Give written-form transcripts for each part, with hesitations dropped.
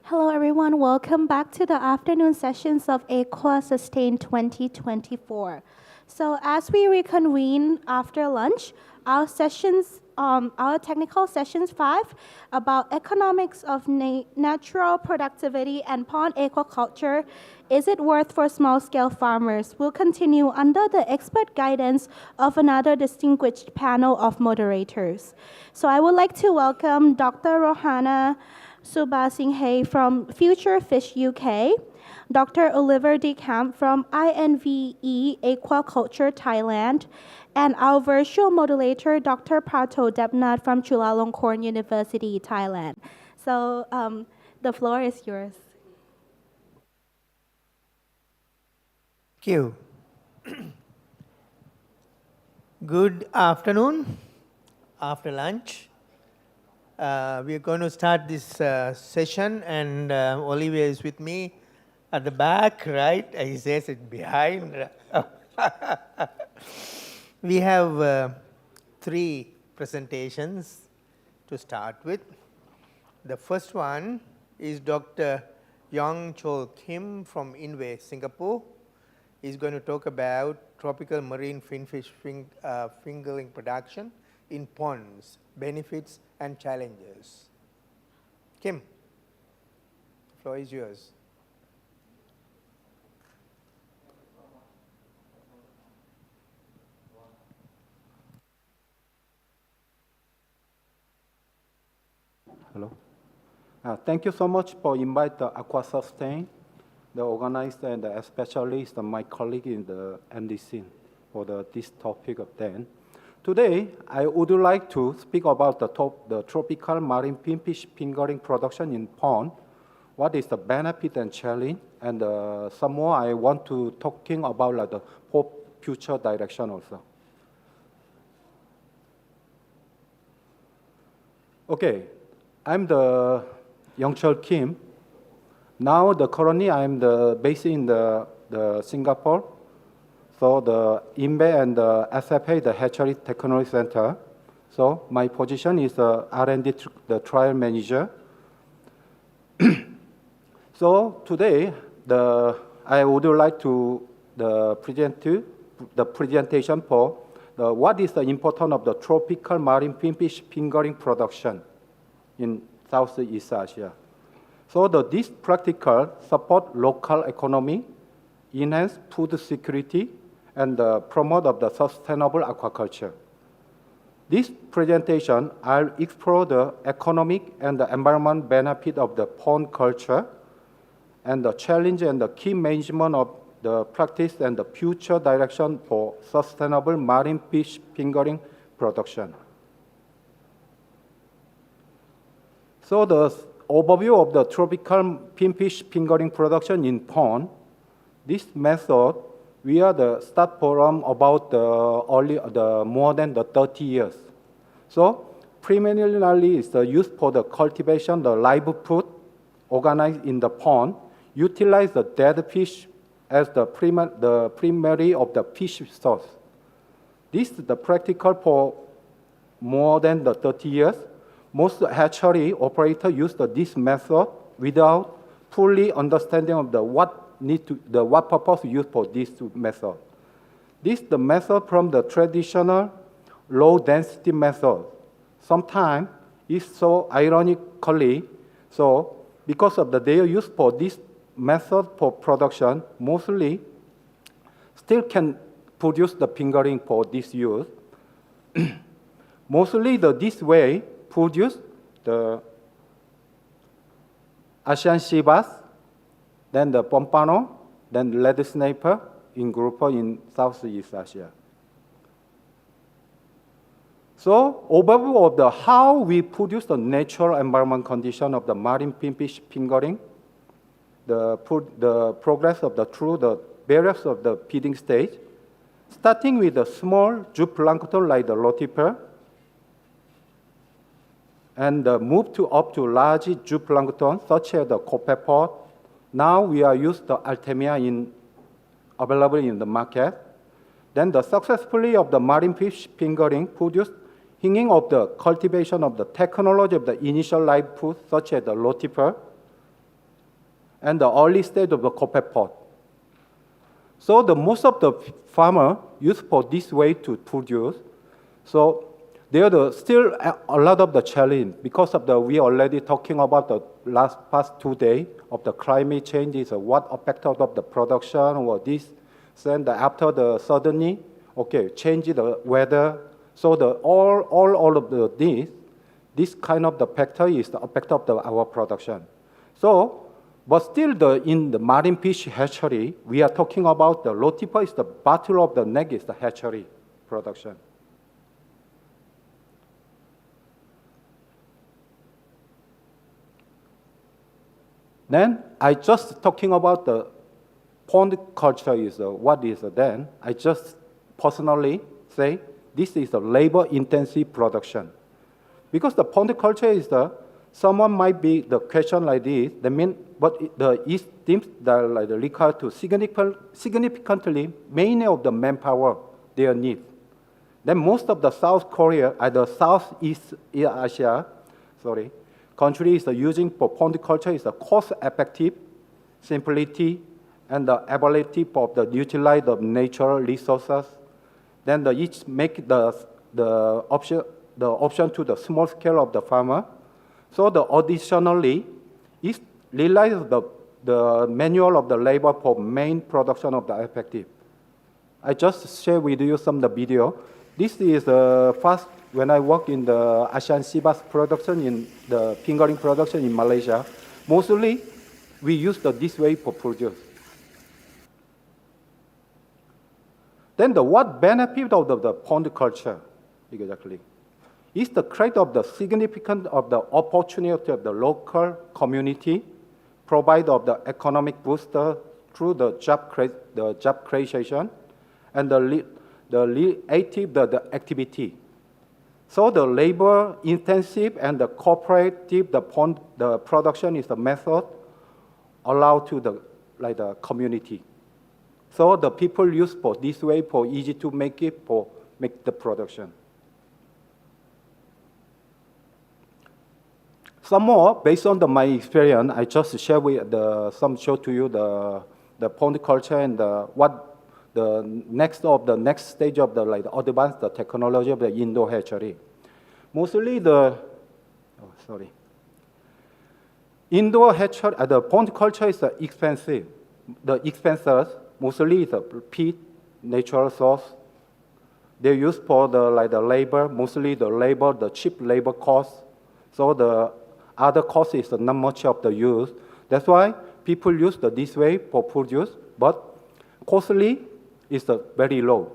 Hello everyone, welcome back to the afternoon sessions of AquaSustain 2024. So as we reconvene after lunch, our technical sessions 5 about economics of natural productivity and pond aquaculture, is it worth for small-scale farmers, will continue under the expert guidance of another distinguished panel of moderators. So I would like to welcome Dr. Rohana Subasinghe from Future Fish UK, Dr. Oliver De Camp from INVE Aquaculture Thailand, and our virtual moderator, Dr. Prato Debnath from Chulalongkorn University, Thailand. So the floor is yours. Thank you. Good afternoon, after lunch. We are going to start this session, and Olivia is with me at the back, right? He says it behind. We have 3 presentations to start with. The first one is Dr. Chul Kim from INVE, Singapore. He's going to talk about tropical marine finfish fingerling production in ponds, benefits and challenges. Kim, the floor is yours. Hello. Thank you so much for inviting the AquaSustain, the organizer, and especially my colleague in the NDC for this topic of then. Today, I would like to speak about the tropical marine finfish fingering production in pond. What is the benefit and challenge? And some more, I want to talking about the future direction also. Okay, I'm the Chul Kim. Now, currently, I'm based in the Singapore. So the INVE and the SFA, the Hatchery Technology Center. So my position is R&D, the trial manager. So today, I would like to present the presentation for what is the importance of the tropical marine finfish fingering production in Southeast Asia. So this practical support local economy, enhance food security, and promote of the sustainable aquaculture. This presentation, I'll explore the economic and the environment benefit of the pond culture and the challenge and the key management of the practice and the future direction for sustainable marine fish fingering production. So the overview of the tropical finfish fingering production in pond, this method we are the start from about more than 30 years. So primarily is used for the cultivation, the live food organized in the pond, utilize the dead fish as the primary of the fish source. This is the practical for more than 30 years. Most hatchery operators use this method without fully understanding of what purpose used for this method. This is the method from the traditional low density method. Sometimes it's so ironically, so because of they use for this method for production, mostly still can produce the fingering for this use. Mostly this way produce the Asian sea bass, then the pompano, then the lead snapper in group in Southeast Asia. So overview of how we produce the natural environment condition of the marine finfish fingering, the progress of through the various of the feeding stage, starting with the small zooplankton like the rotifer, and move up to large zooplankton such as the copepod. Now we are used to Artemia available in the market. Then the successfully of the marine fish fingering produced hinging of the cultivation of the technology of the initial live food such as the rotifer. and the early stage of the carpet pot. So the most of the farmer use for this way to produce. So there are still a lot of the challenge because of the, we already talking about the past 2 days of the climate changes, what affect of the production or this, then after the suddenly, okay, change the weather. So the all of the this kind of the factor is the effect of our production. So, but still in the marine fish hatchery, we are talking about the Lotipa is the battle of the neck is the hatchery production. Then I just talking about the pond culture is what is then. I just personally say this is a labor-intensive production. Because the pond culture is someone might be the question like this, that mean, but it seems that like require to significantly many of the manpower they need. Then most of the South Korea, the Southeast Asia, countries using for pond culture is the cost-effective, simplicity, and the ability of the utilize the natural resources. Then each make the option to the small scale of the farmer. So additionally, it relies the manual of the labor for main production of the effective. I just share with you some of the video. This is first when I work in the Asian sea bass production in the fingerling production in Malaysia. Mostly, we use this way for produce. Then what benefit of the pond culture exactly? Is the create of the significant of the opportunity of the local community, provide of the economic booster through the job creation, and the activity. So the labor intensive and the cooperative the production is the method allowed to the community. So the people use for this way for easy to make the production. Some more, based on my experience, I just share with show to you the pond culture and what the next stage of the advanced technology of the indoor hatchery. Mostly indoor hatchery, the pond culture is expensive. The expenses mostly is peat, natural source. They use for the labor, mostly the cheap labor cost. So the other cost is not much of the use. That's why people use this way for produce, but costly is very low.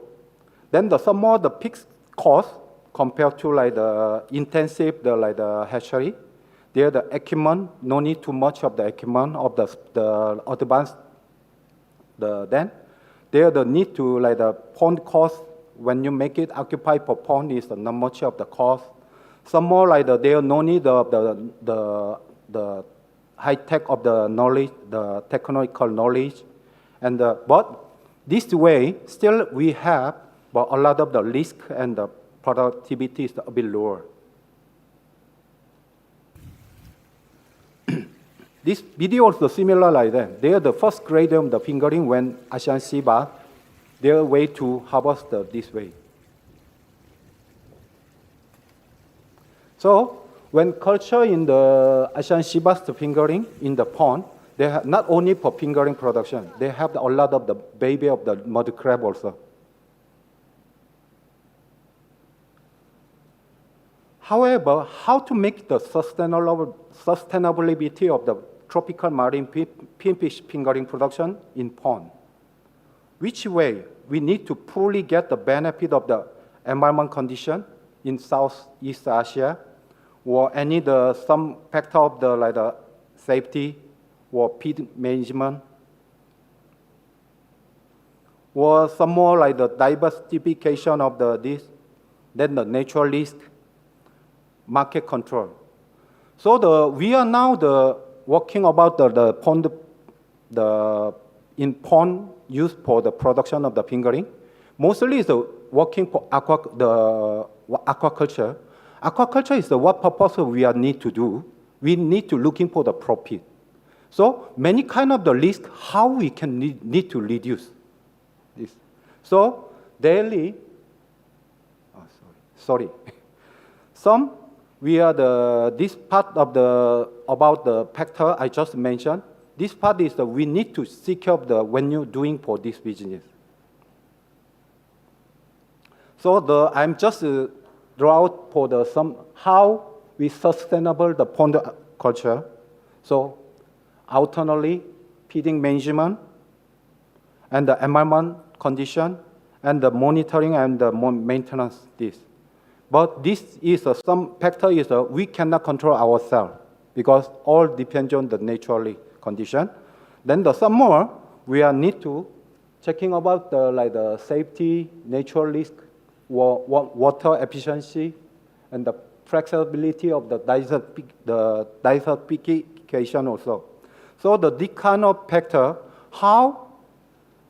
Then some more the fixed cost compared to the intensive the hatchery. There the equipment, no need too much of the equipment of the advanced. Then there the need to the pond cost when you make it occupy per pond is not much of the cost. Some more there no need of the high tech of the knowledge, the technical knowledge, and but this way still we have but a lot of the risk and the productivity is a bit lower. This video also similar like that. They are the first grade of the fingerling when Asian sea bass, their way to harvest this way. So when culture in the Asian sea bass fingerling in the pond, they have not only for fingerling production, they have a lot of the baby of the mud crab also. However, how to make the sustainability of the tropical marine pinfish fingerling production in pond? Which way we need to fully get the benefit of the environment condition in Southeast Asia, or any some factor of the safety or feed management, or some more the diversification of this, then the natural risk, market control. So we are now working about the pond, in pond used for the production of the fingerling. Mostly is working for aquaculture. Aquaculture is what purpose we need to do. We need to looking for the profit. So many kind of the risk, how we can need to reduce this. So daily, sorry. Some, this part of about the factor I just mentioned, this part is we need to secure when you're doing for this business. So I'm just draw out for how we sustainable the pond culture. So alternately, feeding management, and the environment condition, and the monitoring and the maintenance this. But this is some factor is we cannot control ourselves because all depends on the natural condition. Then some more we need to checking about the safety, natural risk, water efficiency, and the flexibility of the desertification also. So this kind of factor, how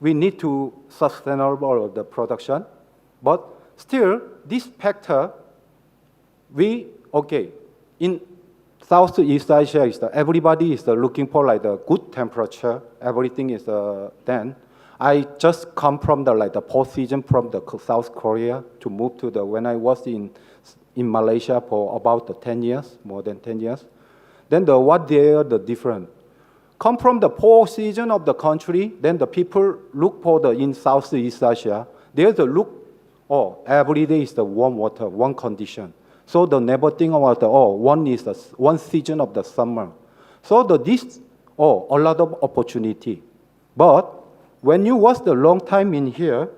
we need to sustainable the production, but still this factor, in Southeast Asia, everybody is looking for the good temperature, everything is then. I just come from the post season from the South Korea to move to when I was in Malaysia for about 10 years, more than 10 years. Then what they are the different. Come from the poor season of the country, then the people look for in Southeast Asia, there's a look, every day is the warm water, one condition. So never think about one season of the summer. So this, a lot of opportunity. But when you was the long time in here,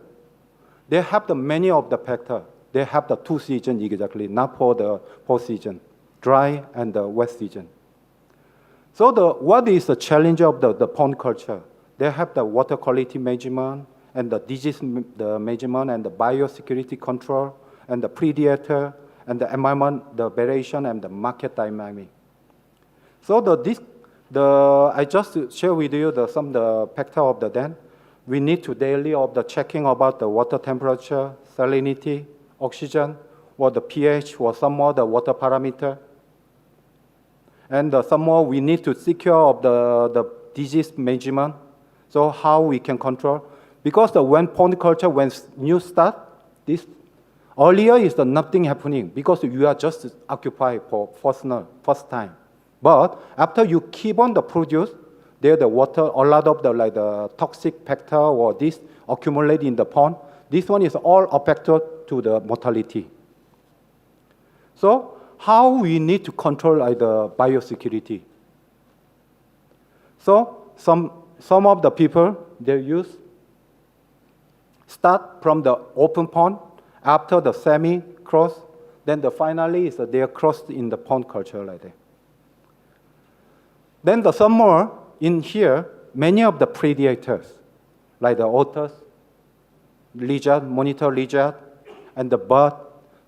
they have many of the factor. They have the two seasons exactly, not for the four season, dry and the wet season. So what is the challenge of the pond culture? They have the water quality measurement and the disease the measurement and the biosecurity control and the predator and the environment, the variation and the market dynamic. So I just share with you some factor of then. We need to daily of the checking about the water temperature, salinity, oxygen, or the pH, or some more the water parameter. And some more we need to secure of the disease measurement. So how we can control. Because when pond culture, when new start, this earlier is nothing happening because you are just occupied for first time. But after you keep on the produce, there the water, a lot of the toxic factor or this accumulate in the pond. This one is all affected to the mortality. So how we need to control the biosecurity? So some of the people, they start from the open pond, after the semi-cross, then finally is they are crossed in the pond culture like that. Then some more in here, many of the predators, like the otters, lizard, monitor lizard, and the bird,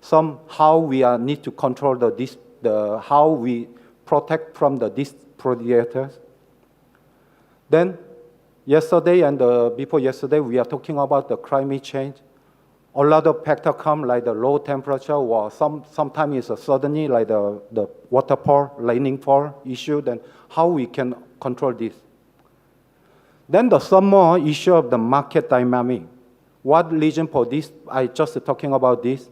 somehow we need to control how we protect from these predators. Then yesterday and before yesterday, we are talking about the climate change. A lot of factors come like the low temperature, or sometimes it's suddenly like the waterfall, lightning fall issue. Then how we can control this? Then some more issue of the market dynamic. What reason for this? I just talking about this.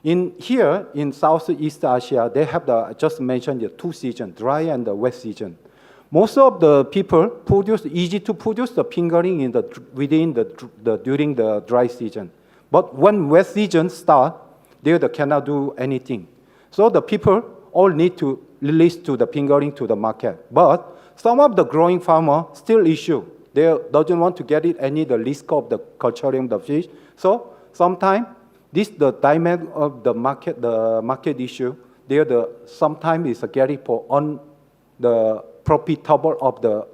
In here in Southeast Asia, they have I just mentioned the two seasons, dry and the wet season. Most of the people easy to produce the fingerling during the dry season. But when wet season start, they cannot do anything. So the people all need to release to the fingerling to the market. But some of the growing farmer still issue. They doesn't want to get the risk of the culturing the fish. So sometimes the demand of the market issue, sometimes is getting on the profitable of the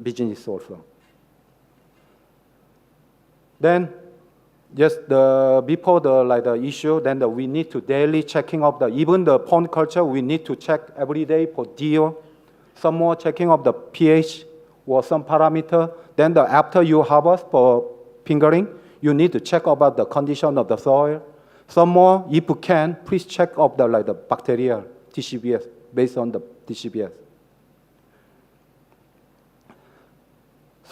business also. Then just before the issue, then we need to daily checking of even the pond culture, we need to check every day for DO, some more checking of the pH or some parameter. Then after you harvest for fingerling, you need to check about the condition of the soil. Some more, if you can, please check of the bacteria, TCBS, based on the TCBS.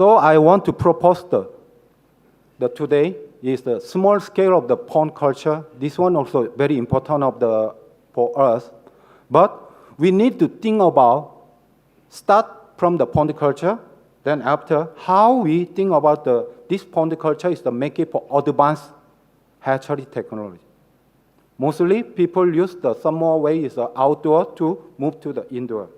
So I want to propose the today is the small scale of the pond culture. This one also very important for us. But we need to think about, start from the pond culture, then after, how we think about this pond culture is to make it for advanced hatchery technology. Mostly people use some more way is outdoor to move to the indoor.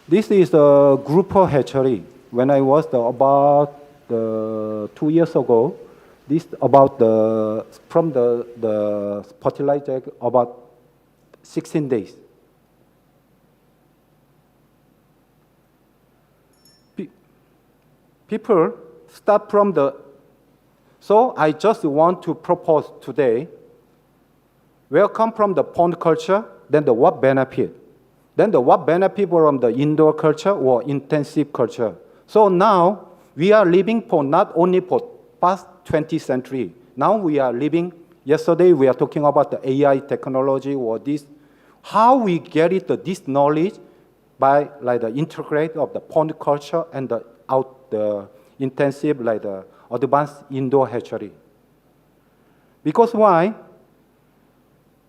This is the grouper hatchery. When I was about 2 years ago, this about from the fertilizer about 16 days. People start from so I just want to propose today, welcome from the pond culture, then the what benefit? Then the what benefit from the indoor culture or intensive culture? So now we are living for not only for past 20th century. Now we are living, yesterday we are talking about the AI technology or this, how we get this knowledge by like the integrate of the pond culture and the intensive like the advanced indoor hatchery. Because why?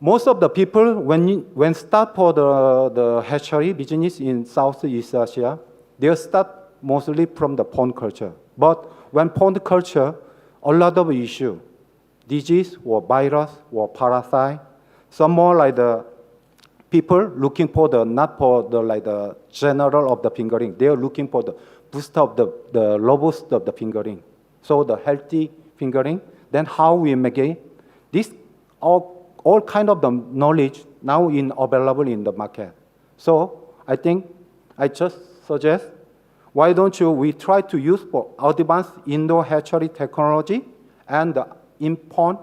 Most of the people, when start for the hatchery business in Southeast Asia, they start mostly from the pond culture. But when pond culture, a lot of issue, disease or virus or parasite, some more like the people looking for not for like the general of the fingering, they are looking for the boost of the robust of the fingering. So the healthy fingering, then how we make it, this all kind of the knowledge now available in the market. So I think I just suggest, why don't we try to use for advanced indoor hatchery technology and the in-pond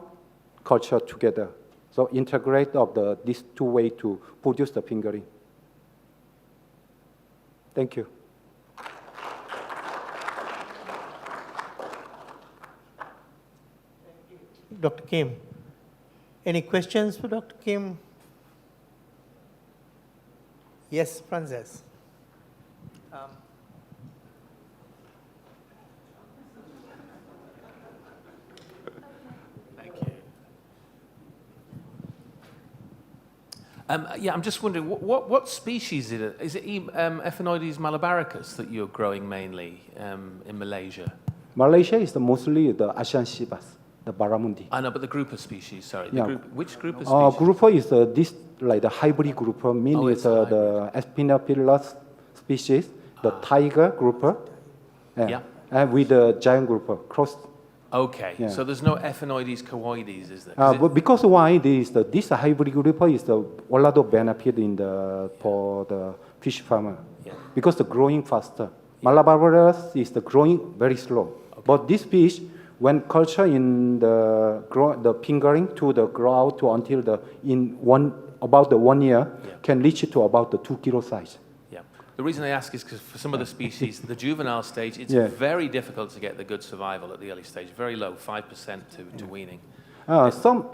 culture together. So integrate of these two ways to produce the fingering. Thank you. Dr. Kim, any questions for Dr. Kim? Yes, Frances. Thank you. Yeah, I'm just wondering, what species is it? Is it Epheinoides malabaricus that you're growing mainly in Malaysia? Malaysia is mostly the Asian sea bass, the barramundi. I know, but the grouper species, sorry. Yeah. Which grouper species? Grouper is this like the hybrid grouper, meaning it's the Espinophilus species, the tiger grouper, Yeah. and with the giant grouper cross. Okay, Yeah. so there's no Epheinoides coioides, is there? But because why this hybrid grouper is a lot of benefit for the fish farmer, Yeah. because the growing faster. Malabarus is the growing very slow, but this fish, when culture in the fingering to the grow out to until about the 1 year, Yeah. can reach to about the 2 kilo size. Yeah. The reason I ask is because for some of the species, the juvenile stage, it's Yeah. very difficult to get the good survival at the early stage, very low, 5% to weaning. Some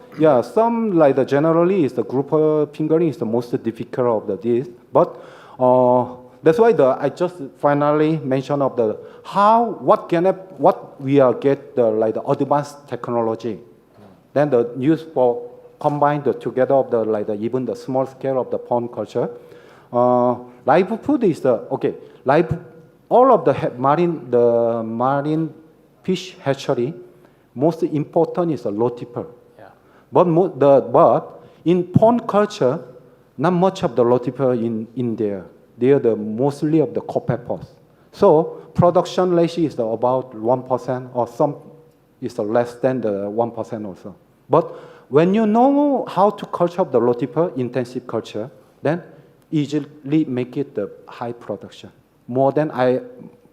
like generally is the grouper fingering is the most difficult of this, but that's why I just finally mentioned of what we are get the advanced technology, then the use for combine together of even the small scale of the pond culture. Live food is all of the marine fish hatchery. Most important is the rotifer. Yeah. But in pond culture, not much of the rotifer in there. They are mostly of the copepods. So production ratio is about 1%, or some is less than the 1% also. But when you know how to culture the rotifer, intensive culture, then easily make it the high production. More than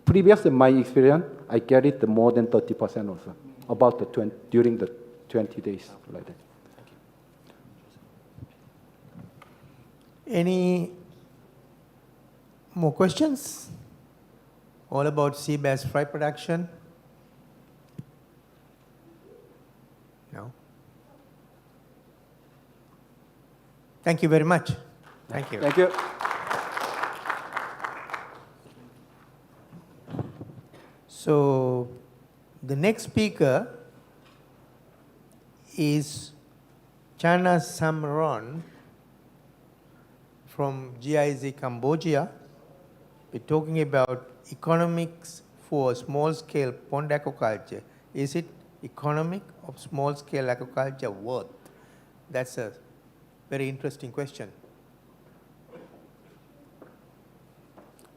previous in my experience, I get it more than 30% also, about during the 20 days like that. Any more questions? All about sea bass fry production? No? Thank you very much. Thank you. Thank you. So the next speaker is Channa Samorn from GIZ Cambodia. We're talking about economics for small-scale pond aquaculture. Is it economic of small-scale aquaculture worth? That's a very interesting question.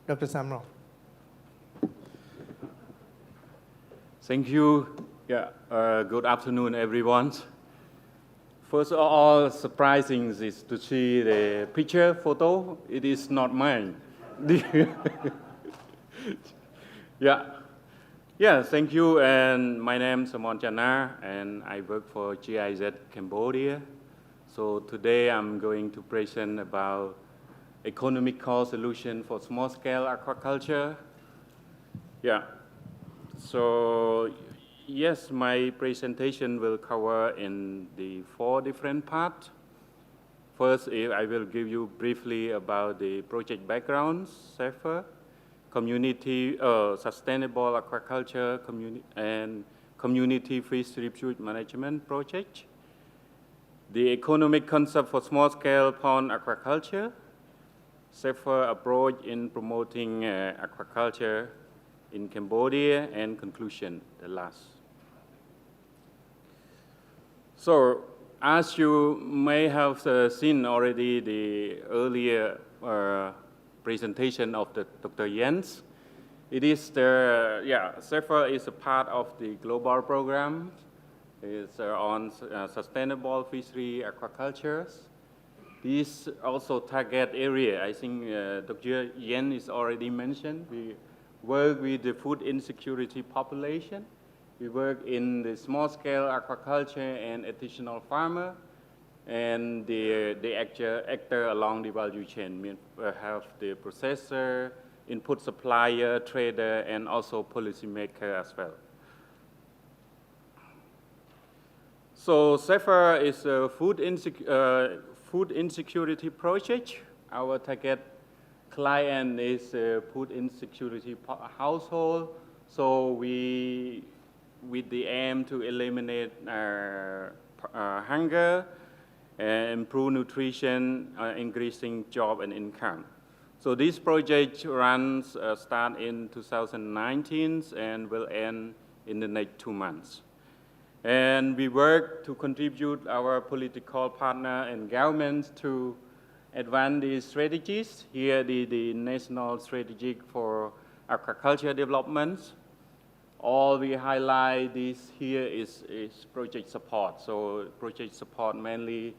Dr. Samorn. Thank you. Good afternoon, everyone. First of all, surprising is to see the picture photo. It is not mine. Thank you. And my name is Samorn Channa, and I work for GIZ Cambodia. So today I'm going to present about economical solution for small-scale aquaculture. So yes, my presentation will cover in the 4 different parts. First, I will give you briefly about the project background, SAFER, community sustainable aquaculture and community fish refuge management project, the economic concept for small-scale pond aquaculture, SAFER approach in promoting aquaculture in Cambodia, and conclusion, the last. So, as you may have seen already the earlier presentation of Dr. Jens, it is SAFER is a part of the global program. It's on sustainable fishery aquaculture. This also target area, I think Dr. Yen is already mentioned. We work with the food insecurity population. We work in the small-scale aquaculture and artisanal farmer, and the actor along the value chain. We have the processor, input supplier, trader, and also policymaker as well. So SAFER is a food insecurity project. Our target client is a food insecurity household. So we, with the aim to eliminate hunger, improve nutrition, increasing job and income. So this project runs start in 2019 and will end in the next 2 months. And we work to contribute our political partner and governments to advance these strategies. Here, the National Strategy for Aquaculture Development. All we highlight this here is project support. So project support mainly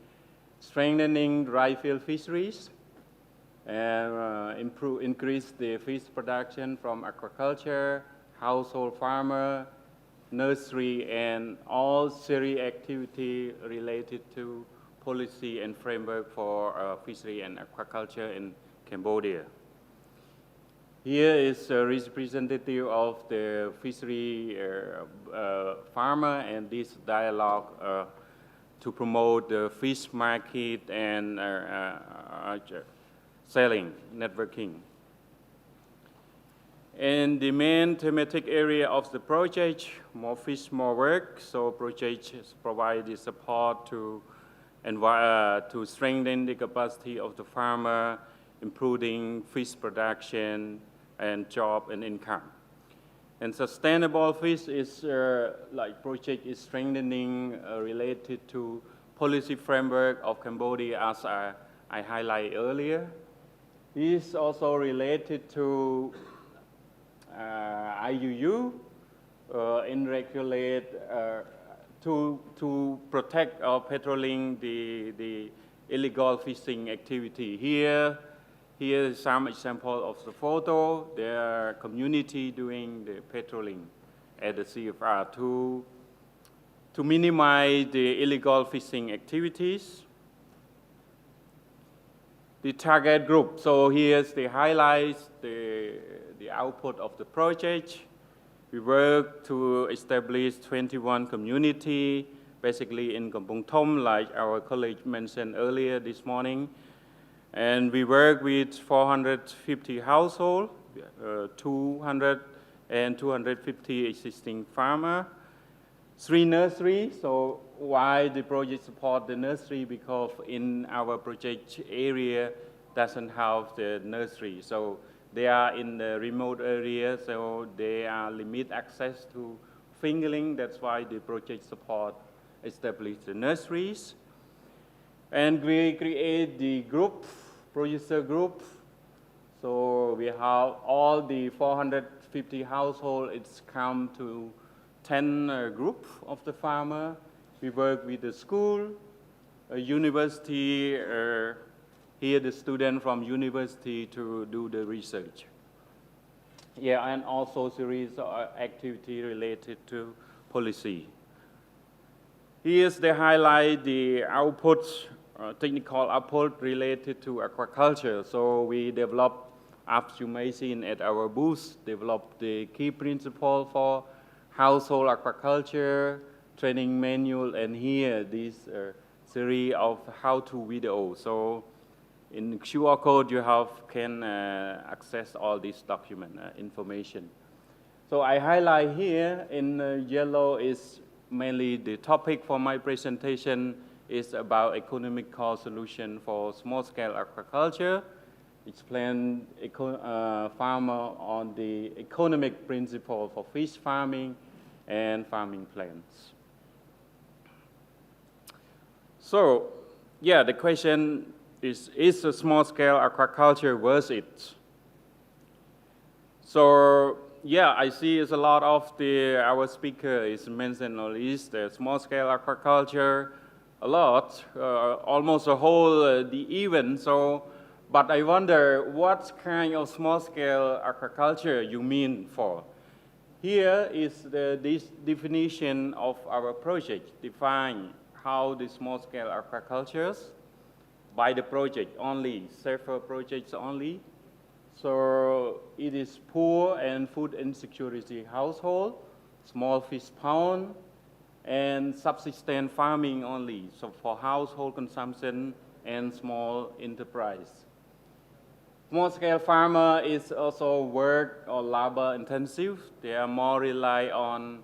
strengthening dry field fisheries, and increase the fish production from aquaculture, household farmer, nursery, and all serious activity related to policy and framework for fishery and aquaculture in Cambodia. Here is a representative of the fishery farmer, and this dialogue to promote the fish market and selling, networking. And the main thematic area of the project, more fish, more work. So project provide the support to strengthen the capacity of the farmer, improving fish production and job and income. And sustainable fish is like project is strengthening related to policy framework of Cambodia, as I highlighted earlier. This is also related to IUU in regulate to protect or patrolling the illegal fishing activity. Here is some example of the photo. There are community doing the patrolling at the CFR to minimize the illegal fishing activities. The target group. So here's the highlights, the output of the project. We work to establish 21 community, basically in Kampong Thom, like our colleague mentioned earlier this morning. And we work with 450 households, 200 and 250 existing farmers. 3 nurseries. So why the project support the nursery? Because in our project area doesn't have the nursery. So they are in the remote area, so they are limit access to fingerling. That's why the project support established the nurseries. And we create the group, producer group. So we have all the 450 households, it's come to 10 group of the farmer. We work with the school, a university, here the student from university to do the research. Yeah, and also series of activity related to policy. Here's the highlight, the output, technical output related to aquaculture. So we developed, as you may see at our booth, developed the key principle for household aquaculture, training manual, and here this series of how-to videos. So in QR code you can access all this document information. So I highlight here in yellow is mainly the topic for my presentation is about economical solution for small-scale aquaculture. Explain farmer on the economic principle for fish farming and farming plans. So, yeah, the question is a small-scale aquaculture worth it? So, yeah, I see it's a lot of our speaker is mentioned all this, the small-scale aquaculture, a lot, almost a whole the event. So, but I wonder what kind of small-scale aquaculture you mean for. Here is this definition of our project, define how the small-scale aquacultures by the project only, several projects only. So it is poor and food insecurity household, small fish pond, and subsistence farming only, so for household consumption and small enterprise. Small-scale farmer is also work or labor intensive. They are more rely on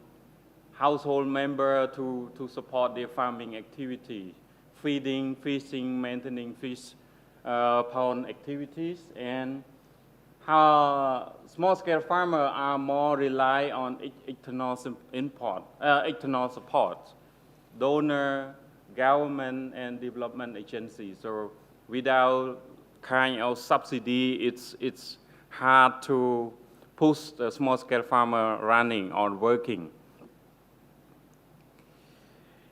household member to support their farming activity, feeding, fishing, maintaining fish pond activities, and how small-scale farmers are more rely on external support, donor, government, and development agencies. So without kind of subsidy, it's hard to push the small-scale farmer running or working.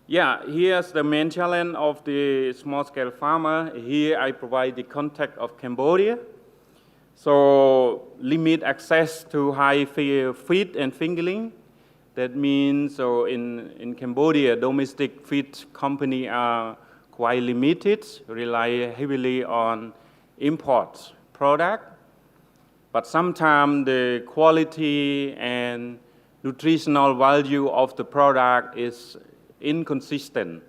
Yeah, here's the main challenge of the small-scale farmer. Here I provide the context of Cambodia. So limit access to high feed and fingerling. That means so in Cambodia, domestic feed company are quite limited, rely heavily on import product. But sometimes the quality and nutritional value of the product is inconsistent.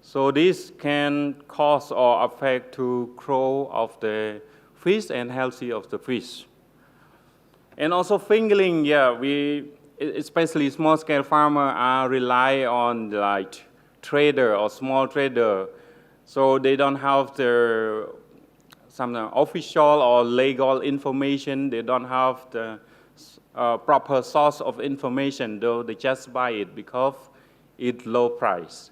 So this can cause or affect to growth of the fish and healthy of the fish. And also fingerling, yeah, especially small-scale farmers are rely on like trader or small trader. So they don't have some official or legal information. They don't have the proper source of information, though they just buy it because it's low price.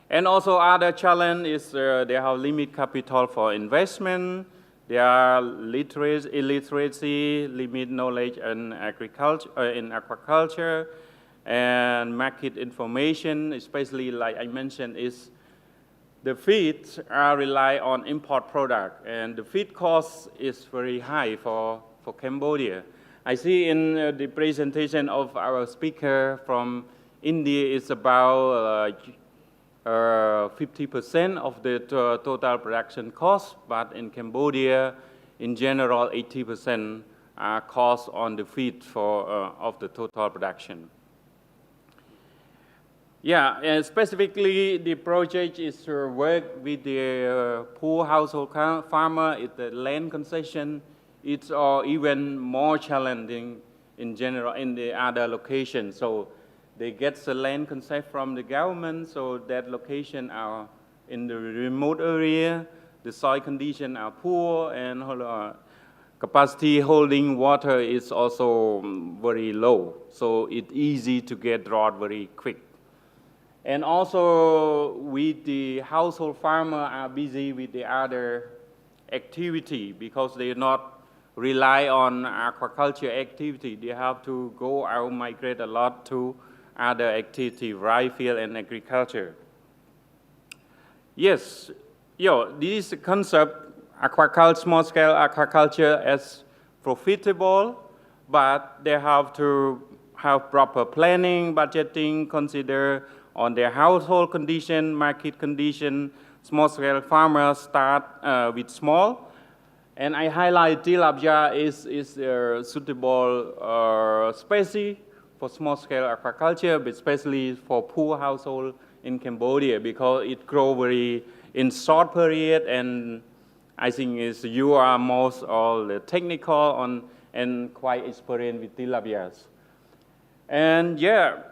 And also other challenge is they have limited capital for investment. There are illiteracy, limited knowledge in agriculture, in aquaculture, and market information, especially like I mentioned, is the feed rely on import product, and the feed cost is very high for Cambodia. I see in the presentation of our speaker from India, it's about 50% of the total production cost, but in Cambodia, in general, 80% are cost on the feed of the total production. Yeah, and specifically, the project is to work with the poor household farmer. It's the land concession it's even more challenging in general in the other locations. So they get the land consent from the government, so that location are in the remote area, the soil conditions are poor, and capacity holding water is also very low. So it's easy to get drought very quick. And also, with the household farmer are busy with the other activity because they not rely on aquaculture activity. They have to go out, migrate a lot to other activity, rice field and agriculture. Yes, this is a concept, aquaculture, small-scale aquaculture as profitable, but they have to have proper planning, budgeting, consider on their household condition, market condition. Small-scale farmers start with small. And I highlight tilapia is a suitable species for small-scale aquaculture, but especially for poor household in Cambodia because it grows very in short period, and I think you are most all technical and quite experienced with tilapias. And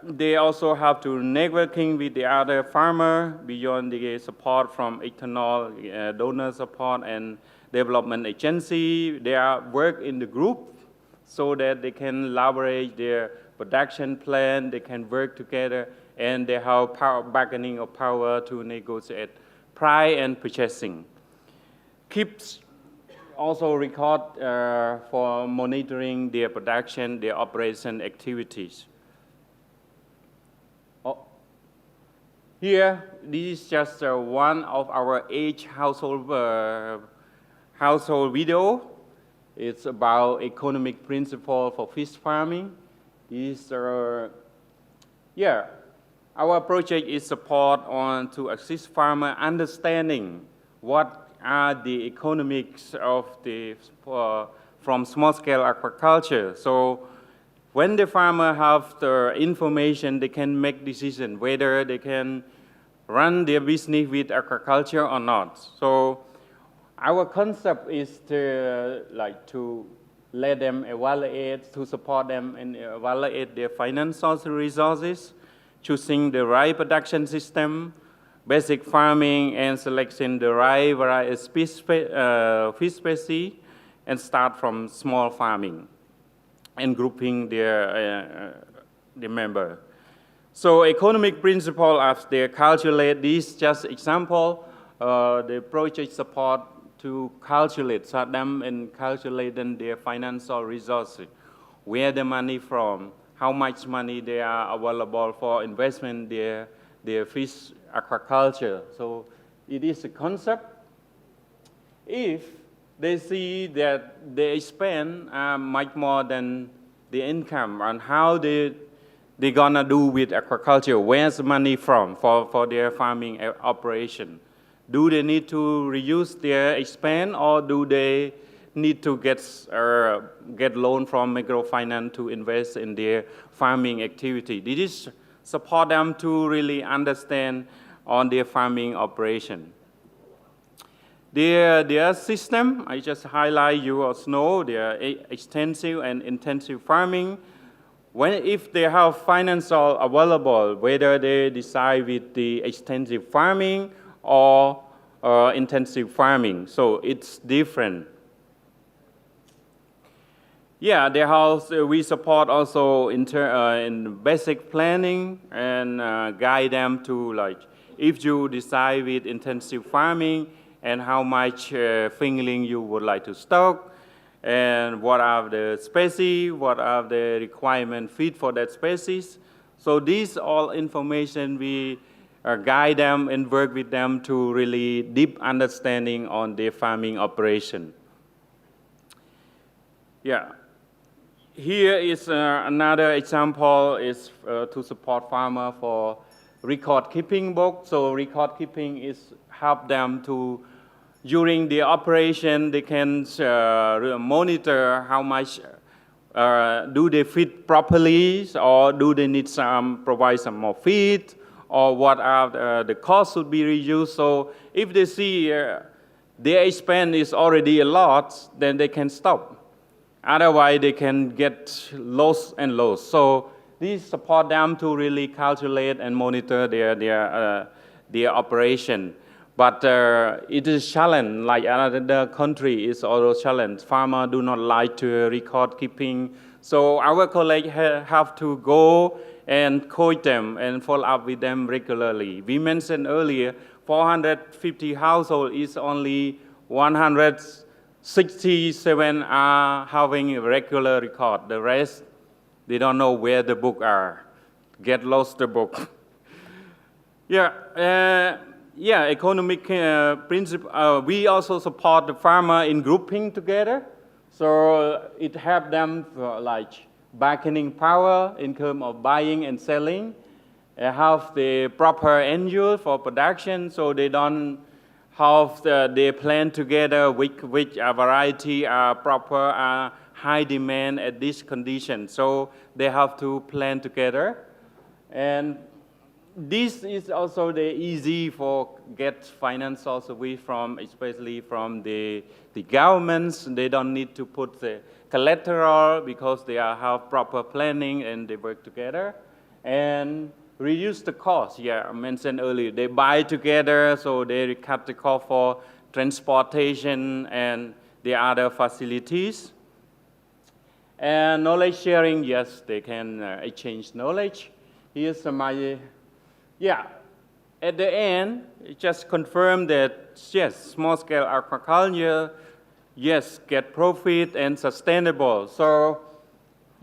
they also have to networking with the other farmer beyond the support from external donor support and development agency. They are work in the group so that they can leverage their production plan, they can work together, and they have bargaining of power to negotiate price and purchasing. Keeps also record for monitoring their production, their operation activities. Here, this is just one of our 8 household video. It's about economic principle for fish farming. These are, our project is support on to assist farmer understanding what are the economics of the from small-scale aquaculture. So when the farmer have the information, they can make decision whether they can run their business with aquaculture or not. So our concept is to let them evaluate, to support them and evaluate their financial resources, choosing the right production system, basic farming, and selecting the right variety fish species, and start from small farming and grouping the member. So economic principle as they calculate this, just example, the project support to calculate them and calculating their financial resources, where the money from, how much money they are available for investment their fish aquaculture. So it is a concept. If they see that they spend much more than the income, and how they're gonna do with aquaculture, where's the money from for their farming operation? Do they need to reduce their expense, or do they need to get loan from microfinance to invest in their farming activity? This is support them to really understand on their farming operation. Their system, I just highlight, you also know, their extensive and intensive farming. If they have financial available, whether they decide with the extensive farming or intensive farming, so it's different. Their house, we support also in basic planning and guide them to if you decide with intensive farming and how much fingerling you would like to stock, and what are the species, what are the requirement feed for that species. So these all information we guide them and work with them to really deep understanding on their farming operation. Here is another example is to support farmer for record keeping book. So record keeping is help them to, during the operation, they can monitor how much do they feed properly, or do they need provide some more feed, or what are the costs should be reduced. So if they see their expense is already a lot, then they can stop. Otherwise, they can get lost and lost. So this support them to really calculate and monitor their operation. But it is a challenge, like another country is also a challenge. Farmers do not like to record keeping. So our colleagues have to go and coach them and follow up with them regularly. We mentioned earlier, 450 households is only 167 are having a regular record. The rest, they don't know where the book are. Get lost the book. Economic principle. We also support the farmer in grouping together. So it helps them for like bargaining power in terms of buying and selling. Have the proper annual for production, so they don't have they plan together which variety are proper, high demand at this condition. So they have to plan together. And this is also the easy for get finance also especially from the governments. They don't need to put the collateral because they have proper planning and they work together. And reduce the cost. Yeah, I mentioned earlier, they buy together, so they cut the cost for transportation and the other facilities. And knowledge sharing, yes, they can exchange knowledge. Here's my, at the end, it just confirm that, yes, small-scale aquaculture, yes, get profit and sustainable. So,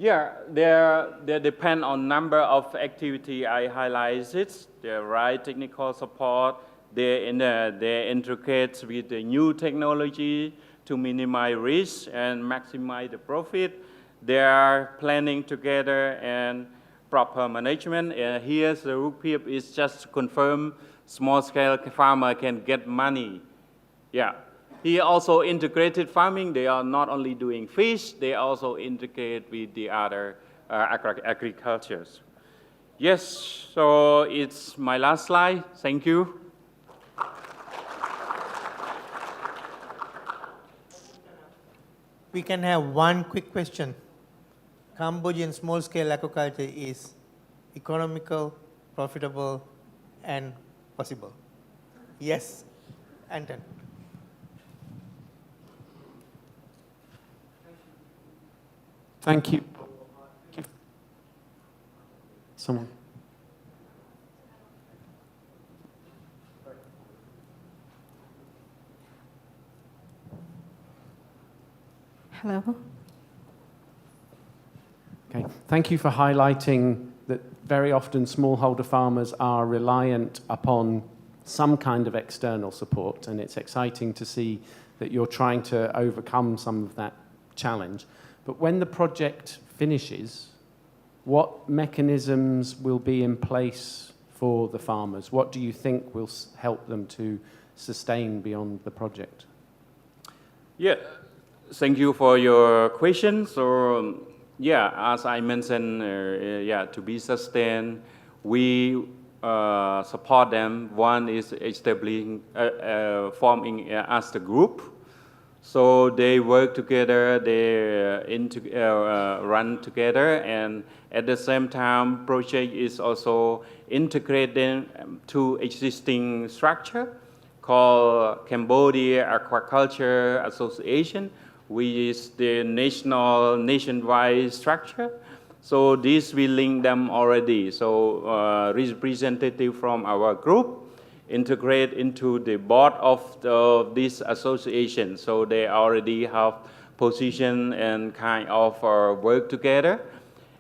yeah, they depend on number of activity I highlighted, the right technical support, they integrate with the new technology to minimize risk and maximize the profit. They are planning together and proper management. Here's the roadmap is just to confirm small-scale farmer can get money. Yeah. He also integrated farming. They are not only doing fish, they also integrate with the other agricultures. Yes, so it's my last slide. Thank you. We can have one quick question. Cambodian small-scale aquaculture is economical, profitable, and possible. Yes, Anton. Thank you. Someone. Hello. Okay. Thank you for highlighting that very often smallholder farmers are reliant upon some kind of external support, and it's exciting to see that you're trying to overcome some of that challenge. But when the project finishes, what mechanisms will be in place for the farmers? What do you think will help them to sustain beyond the project? Yeah, thank you for your question. So, as I mentioned, to be sustained, we support them. One is establishing, forming as the group. So they work together, they run together, and at the same time, project is also integrated to existing structure called Cambodia Aquaculture Association, which is the nationwide structure. So this will link them already. So representative from our group integrate into the board of this association. So they already have position and kind of work together.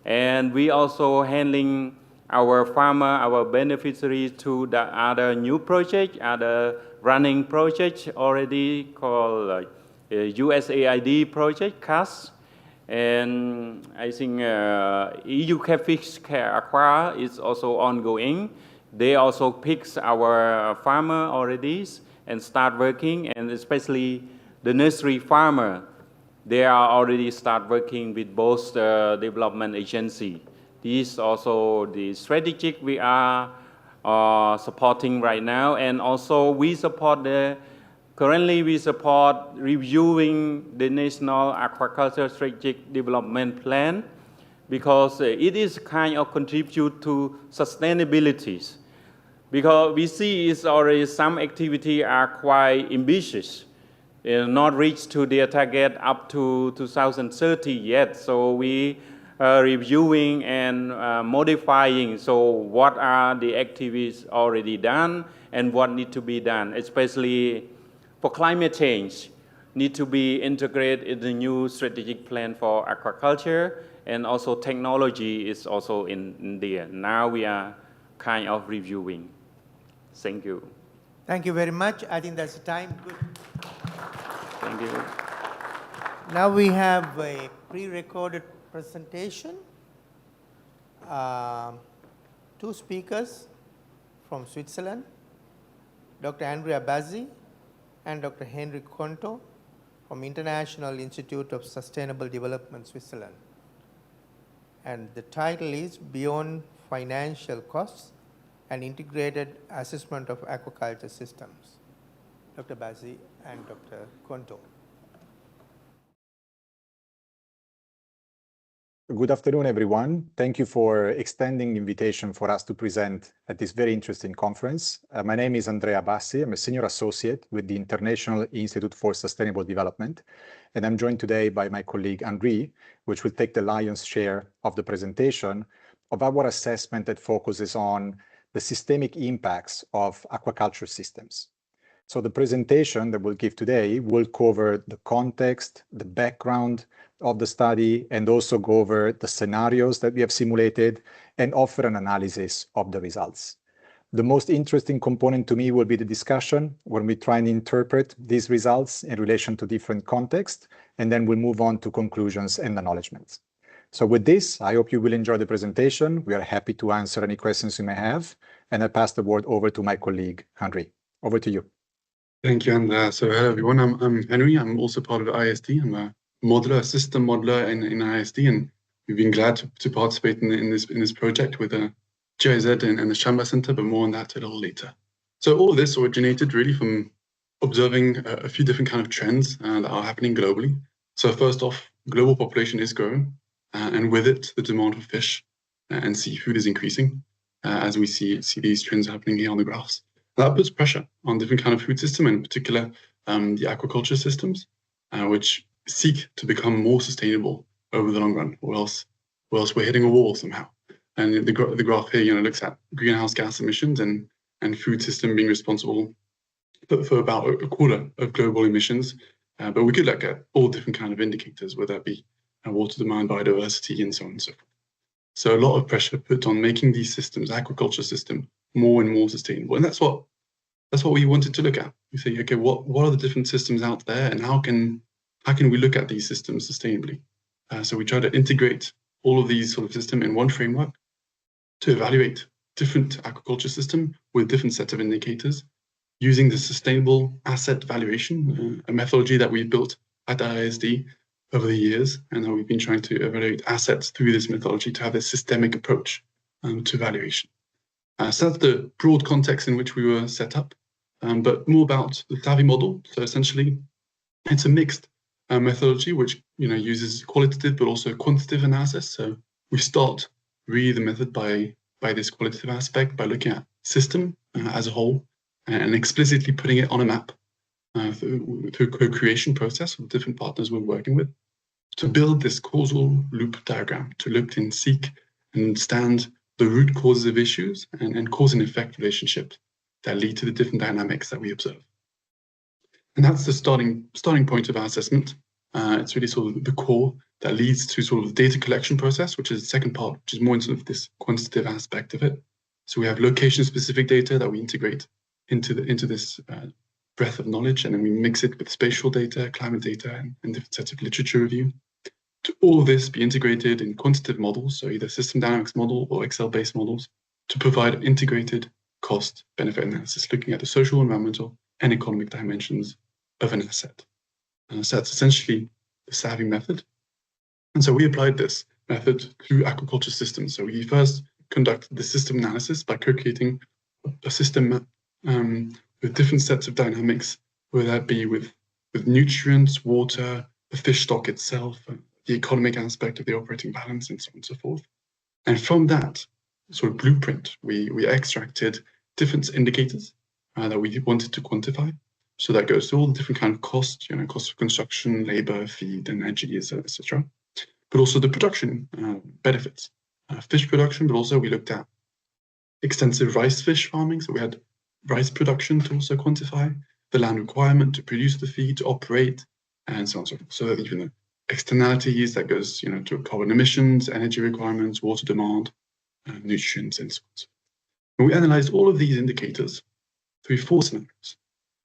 And we also handling our farmer, our beneficiaries to the other new project, other running project already called USAID project, CAS. And I think EU Catfish Care Aqua is also ongoing. They also pick our farmer already and start working, and especially the nursery farmer, they are already start working with both development agency. This is also the strategic we are supporting right now, and also we support the Currently, we support reviewing the National Aquaculture Strategic Development Plan because it is kind of contribute to sustainability. Because we see is already some activity are quite ambitious, not reached to their target up to 2030 yet. So we are reviewing and modifying. So what are the activities already done and what need to be done, especially for climate change, need to be integrated in the new strategic plan for aquaculture, and also technology is also in there. Now we are kind of reviewing. Thank you. Thank you very much. I think that's the time. Good. Thank you. Now we have a pre-recorded presentation. Two speakers from Switzerland, Dr. Andrea Bassi and Dr. Henri Contor from International Institute of Sustainable Development, Switzerland. And the title is Beyond Financial Costs, an Integrated Assessment of Aquaculture Systems. Dr. Bassi and Dr. Contor. Good afternoon, everyone. Thank you for extending the invitation for us to present at this very interesting conference. My name is Andrea Bassi. I'm a senior associate with the International Institute for Sustainable Development, and I'm joined today by my colleague Henri, which will take the lion's share of the presentation of our assessment that focuses on the systemic impacts of aquaculture systems. So the presentation that we'll give today will cover the context, the background of the study, and also go over the scenarios that we have simulated and offer an analysis of the results. The most interesting component to me will be the discussion when we try and interpret these results in relation to different contexts, and then we'll move on to conclusions and acknowledgements. So with this, I hope you will enjoy the presentation. We are happy to answer any questions you may have, and I pass the word over to my colleague, Henri. Over to you. Thank you, and so hello everyone. I'm Henri. I'm also part of ISD. I'm a modeler, a system modeler in ISD, and we've been glad to participate in this project with GIZ and the Chamba Center, but more on that a little later. So all of this originated really from observing a few different kind of trends that are happening globally. So first off, global population is growing, and with it, the demand for fish and seafood is increasing, as we see these trends happening here on the graphs. That puts pressure on different kind of food system, and in particular, the aquaculture systems, which seek to become more sustainable over the long run, or else we're hitting a wall somehow. And the graph here, looks at greenhouse gas emissions and food system being responsible for about a quarter of global emissions. But we could look at all different kind of indicators, whether that be water demand, biodiversity, and so on and so forth. So a lot of pressure put on making these systems, aquaculture system, more and more sustainable, and that's what we wanted to look at. We say, okay, what are the different systems out there, and how can we look at these systems sustainably? So we try to integrate all of these sort of systems in one framework to evaluate different aquaculture system with different sets of indicators using the sustainable asset valuation, a methodology that we've built at ISD over the years, and how we've been trying to evaluate assets through this methodology to have a systemic approach to valuation. So that's the broad context in which we were set up, but more about the SAVI model. So essentially, it's a mixed methodology which uses qualitative but also quantitative analysis. So we start really the method by this qualitative aspect, by looking at system as a whole and explicitly putting it on a map through a co-creation process with different partners we're working with to build this causal loop diagram, to look and seek and understand the root causes of issues and cause and effect relationships that lead to the different dynamics that we observe. And that's the starting point of our assessment. It's really sort of the core that leads to sort of the data collection process, which is the second part, which is more in sort of this quantitative aspect of it. So we have location-specific data that we integrate into this breadth of knowledge, and then we mix it with spatial data, climate data, and different sets of literature review. To all of this be integrated in quantitative models, so either system dynamics model or Excel-based models, to provide integrated cost-benefit analysis, looking at the social, environmental, and economic dimensions of an asset. So that's essentially the SAVI method. And so we applied this method to aquaculture systems. So we first conducted the system analysis by co-creating a system with different sets of dynamics whether that be with nutrients, water, the fish stock itself, the economic aspect of the operating balance, and so on and so forth. And from that sort of blueprint, we extracted different indicators that we wanted to quantify. So that goes to all the different kind of costs, cost of construction, labor, feed, energy, etc. But also the production benefits, fish production, but also we looked at extensive rice fish farming. So we had rice production to also quantify, the land requirement to produce the feed, to operate, and so on and so forth. So that even the externalities that goes, to carbon emissions, energy requirements, water demand, nutrients, and so on. And we analyzed all of these indicators through 4 scenarios.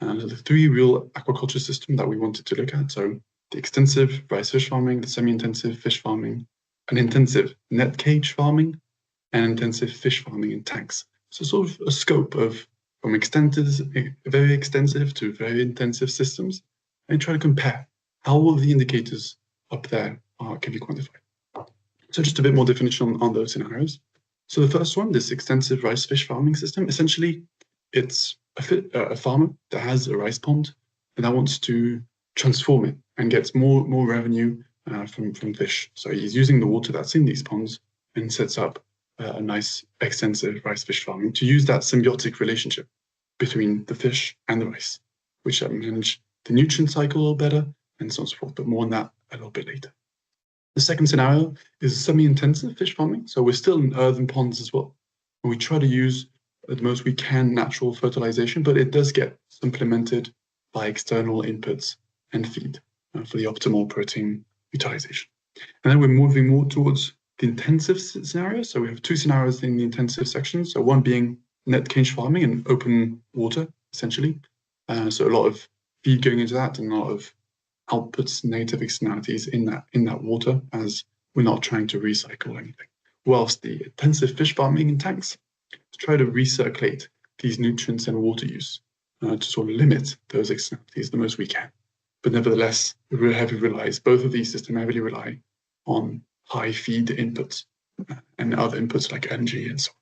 The 3 real aquaculture systems that we wanted to look at. So the extensive rice fish farming, the semi-intensive fish farming, an intensive net cage farming, and intensive fish farming in tanks. So sort of a scope of from very extensive to very intensive systems, and try to compare how all of the indicators up there can be quantified. So just a bit more definition on those scenarios. So the first one, this extensive rice fish farming system, essentially it's a farmer that has a rice pond and that wants to transform it and gets more revenue from fish. So he's using the water that's in these ponds and sets up a nice extensive rice fish farming to use that symbiotic relationship between the fish and the rice, which manage the nutrient cycle a little better and so on and so forth, but more on that a little bit later. The second scenario is semi-intensive fish farming. So we're still in earthen ponds as well. And we try to use the most we can natural fertilization, but it does get supplemented by external inputs and feed for the optimal protein utilization. And then we're moving more towards the intensive scenario. So we have 2 scenarios in the intensive section. So one being net cage farming in open water, essentially. So a lot of feed going into that and a lot of outputs, negative externalities in that water, as we're not trying to recycle anything. Whilst the intensive fish farming in tanks to try to recirculate these nutrients and water use to sort of limit those externalities the most we can. But nevertheless, both of these systems heavily rely on high feed inputs and other inputs like energy and so on.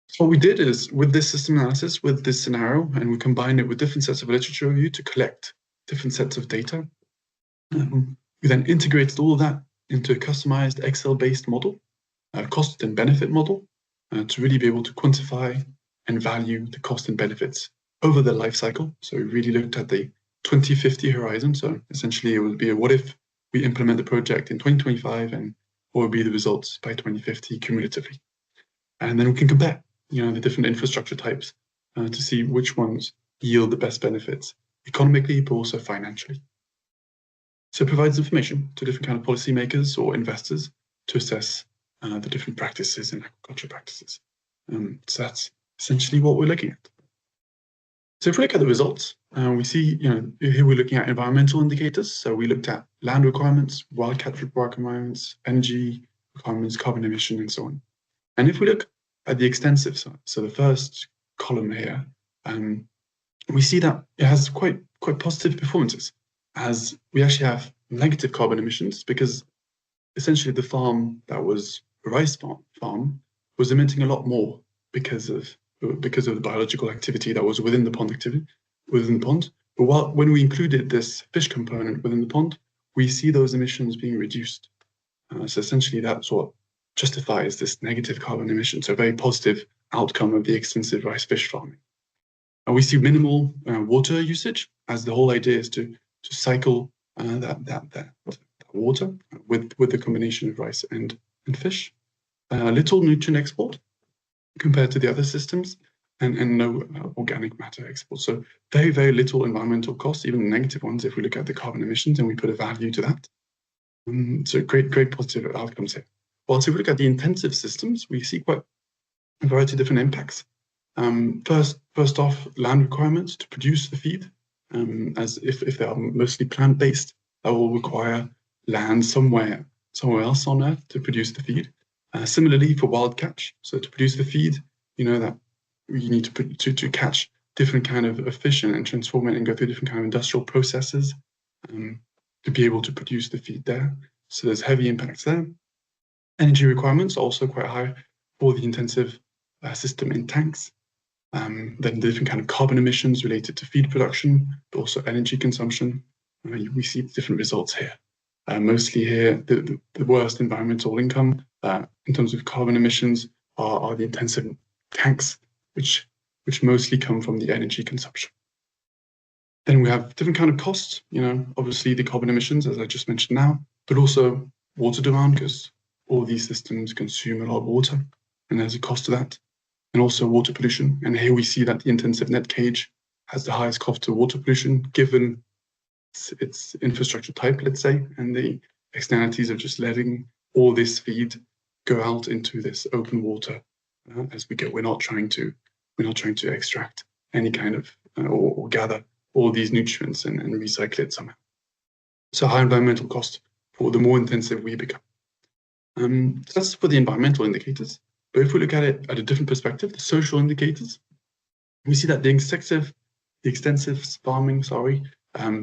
So what we did is, with this system analysis, with this scenario, and we combined it with different sets of literature review to collect different sets of data. We then integrated all of that into a customized Excel-based model, a cost and benefit model, to really be able to quantify and value the cost and benefits over the life cycle. So we really looked at the 2050 horizon. So essentially it would be what if we implement the project in 2025 and what would be the results by 2050 cumulatively. And then we can compare, the different infrastructure types to see which ones yield the best benefits economically, but also financially. So it provides information to different kind of policymakers or investors to assess the different practices and aquaculture practices. So that's essentially what we're looking at. So if we look at the results, we see, here we're looking at environmental indicators. So we looked at land requirements, wild catch requirements, energy requirements, carbon emission, and so on. And if we look at the extensive side, so the first column here, we see that it has quite positive performances, as we actually have negative carbon emissions, because essentially the farm that was a rice farm was emitting a lot more because of the biological activity that was within the pond. But when we included this fish component within the pond, we see those emissions being reduced. So essentially that's what justifies this negative carbon emission. So a very positive outcome of the extensive rice fish farming. And we see minimal water usage, as the whole idea is to cycle that water with the combination of rice and fish. Little nutrient export compared to the other systems, and no organic matter export. So very, very little environmental costs, even negative ones, if we look at the carbon emissions and we put a value to that. So great positive outcomes here. Whilst if we look at the intensive systems, we see quite a variety of different impacts. First off, land requirements to produce the feed, as if they are mostly plant-based, that will require land somewhere else on Earth to produce the feed. Similarly for wild catch, so to produce the feed, that you need to catch different kind of fish and transform it and go through different kind of industrial processes to be able to produce the feed there. So there's heavy impacts there. Energy requirements are also quite high for the intensive system in tanks. then the different kind of carbon emissions related to feed production, but also energy consumption. We see different results here. Mostly here, the worst environmental income in terms of carbon emissions are the intensive tanks, which mostly come from the energy consumption. Then we have different kind of costs, obviously the carbon emissions, as I just mentioned now, but also water demand, because all these systems consume a lot of water, and there's a cost to that. And also water pollution. And here we see that the intensive net cage has the highest cost to water pollution, given its infrastructure type, let's say, and the externalities of just letting all this feed go out into this open water as we go. We're not trying to extract any kind of or gather all these nutrients and recycle it somehow. So high environmental cost for the more intensive we become. So that's for the environmental indicators. But if we look at it at a different perspective, the social indicators, we see that the extensive farming,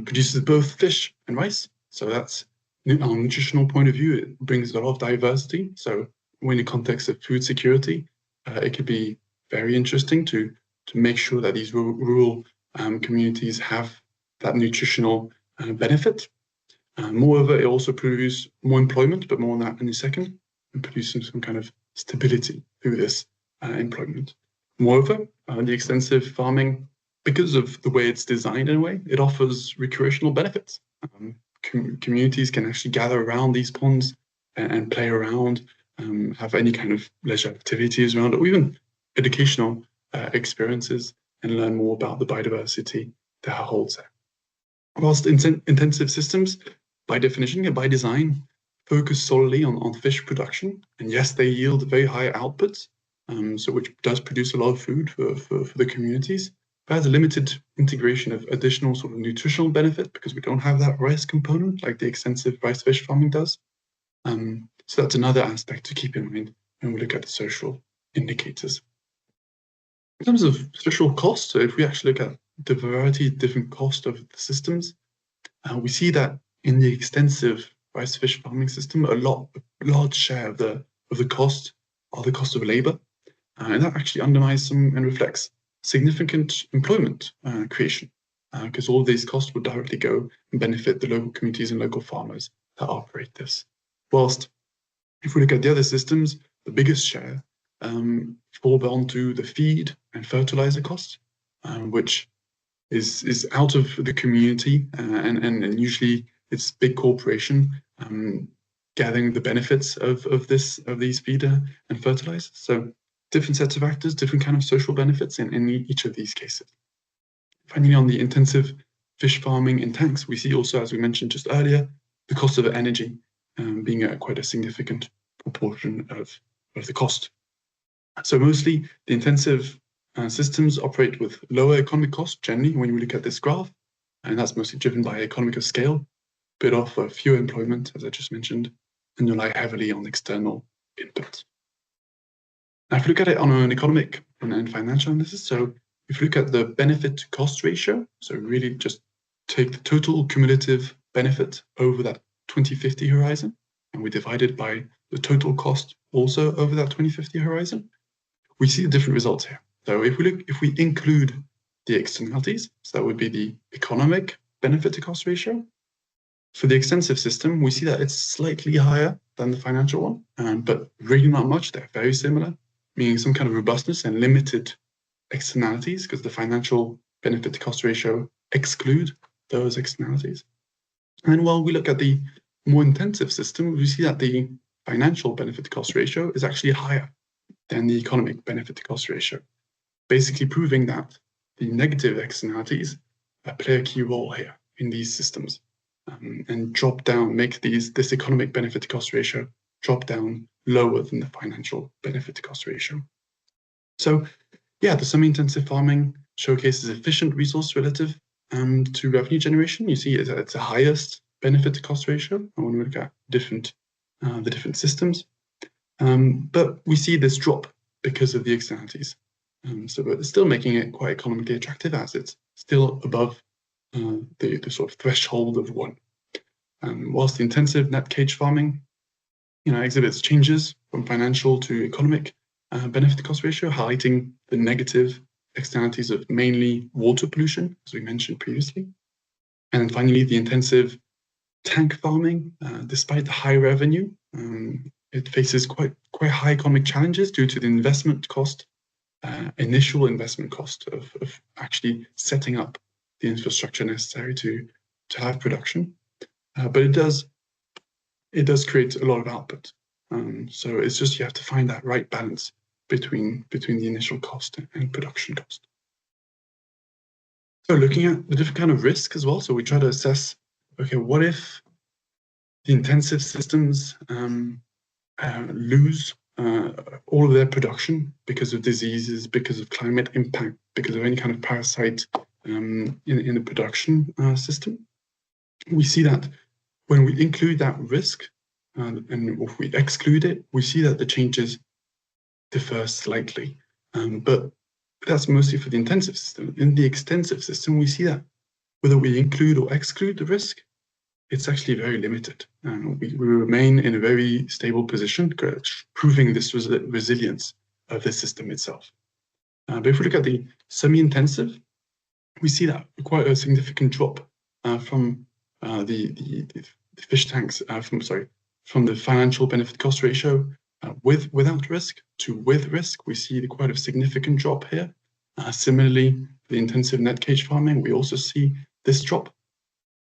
produces both fish and rice. So that's on a nutritional point of view, it brings a lot of diversity. So in the context of food security, it could be very interesting to make sure that these rural communities have that nutritional benefit. Moreover, it also produces more employment, but more on that in a second, and produces some kind of stability through this employment. Moreover, the extensive farming, because of the way it's designed in a way, it offers recreational benefits. Communities can actually gather around these ponds and play around, have any kind of leisure activities around it, or even educational experiences, and learn more about the biodiversity that holds there. Whilst intensive systems, by definition and by design, focus solely on fish production, and yes, they yield very high outputs, so which does produce a lot of food for the communities, but has a limited integration of additional sort of nutritional benefit because we don't have that rice component like the extensive rice fish farming does. So that's another aspect to keep in mind when we look at the social indicators. In terms of social costs, so if we actually look at the variety of different costs of the systems, we see that in the extensive rice fish farming system, a large share of the cost are the cost of labor, and that actually undermines and reflects significant employment creation, because all of these costs would directly go and benefit the local communities and local farmers that operate this. Whilst if we look at the other systems, the biggest share fall onto the feed and fertilizer costs, which is out of the community, and usually it's big corporation gathering the benefits of these feeder and fertilizers. So different sets of factors, different kind of social benefits in each of these cases. Finally, on the intensive fish farming in tanks, we see also, as we mentioned just earlier, the cost of energy being quite a significant proportion of the cost. So mostly the intensive systems operate with lower economic costs generally when you look at this graph, and that's mostly driven by economic of scale, but offer fewer employment, as I just mentioned, and rely heavily on external input. Now, if you look at it on an economic and financial analysis, so if you look at the benefit to cost ratio, so really just take the total cumulative benefit over that 2050 horizon, and we divide it by the total cost also over that 2050 horizon, we see different results here. So if we include the externalities, so that would be the economic benefit to cost ratio. For the extensive system, we see that it's slightly higher than the financial one, but really not much. They're very similar, meaning some kind of robustness and limited externalities, because the financial benefit to cost ratio exclude those externalities. And while we look at the more intensive system, we see that the financial benefit to cost ratio is actually higher than the economic benefit to cost ratio, basically proving that the negative externalities play a key role here in these systems, and make this economic benefit to cost ratio drop down lower than the financial benefit to cost ratio. So yeah, the semi-intensive farming showcases efficient resource relative to revenue generation. You see it's the highest benefit to cost ratio when we look at the different systems. But we see this drop because of the externalities. So it's still making it quite economically attractive, as it's still above the sort of threshold of 1. Whilst the intensive net cage farming, exhibits changes from financial to economic benefit to cost ratio, highlighting the negative externalities of mainly water pollution, as we mentioned previously. And then finally, the intensive tank farming, despite the high revenue, it faces quite high economic challenges due to the investment cost, initial investment cost of actually setting up the infrastructure necessary to have production. But it does create a lot of output. So it's just you have to find that right balance between the initial cost and production cost. So looking at the different kind of risk as well. So we try to assess, okay, what if the intensive systems lose all of their production because of diseases, because of climate impact, because of any kind of parasite in the production system? We see that when we include that risk, and if we exclude it, we see that the changes differ slightly. But that's mostly for the intensive system. In the extensive system, we see that whether we include or exclude the risk, it's actually very limited. We remain in a very stable position, proving this resilience of the system itself. But if we look at the semi-intensive, we see that quite a significant drop from the fish tanks, from the financial benefit cost ratio without risk to with risk. We see quite a significant drop here. Similarly, for the intensive net cage farming, we also see this drop.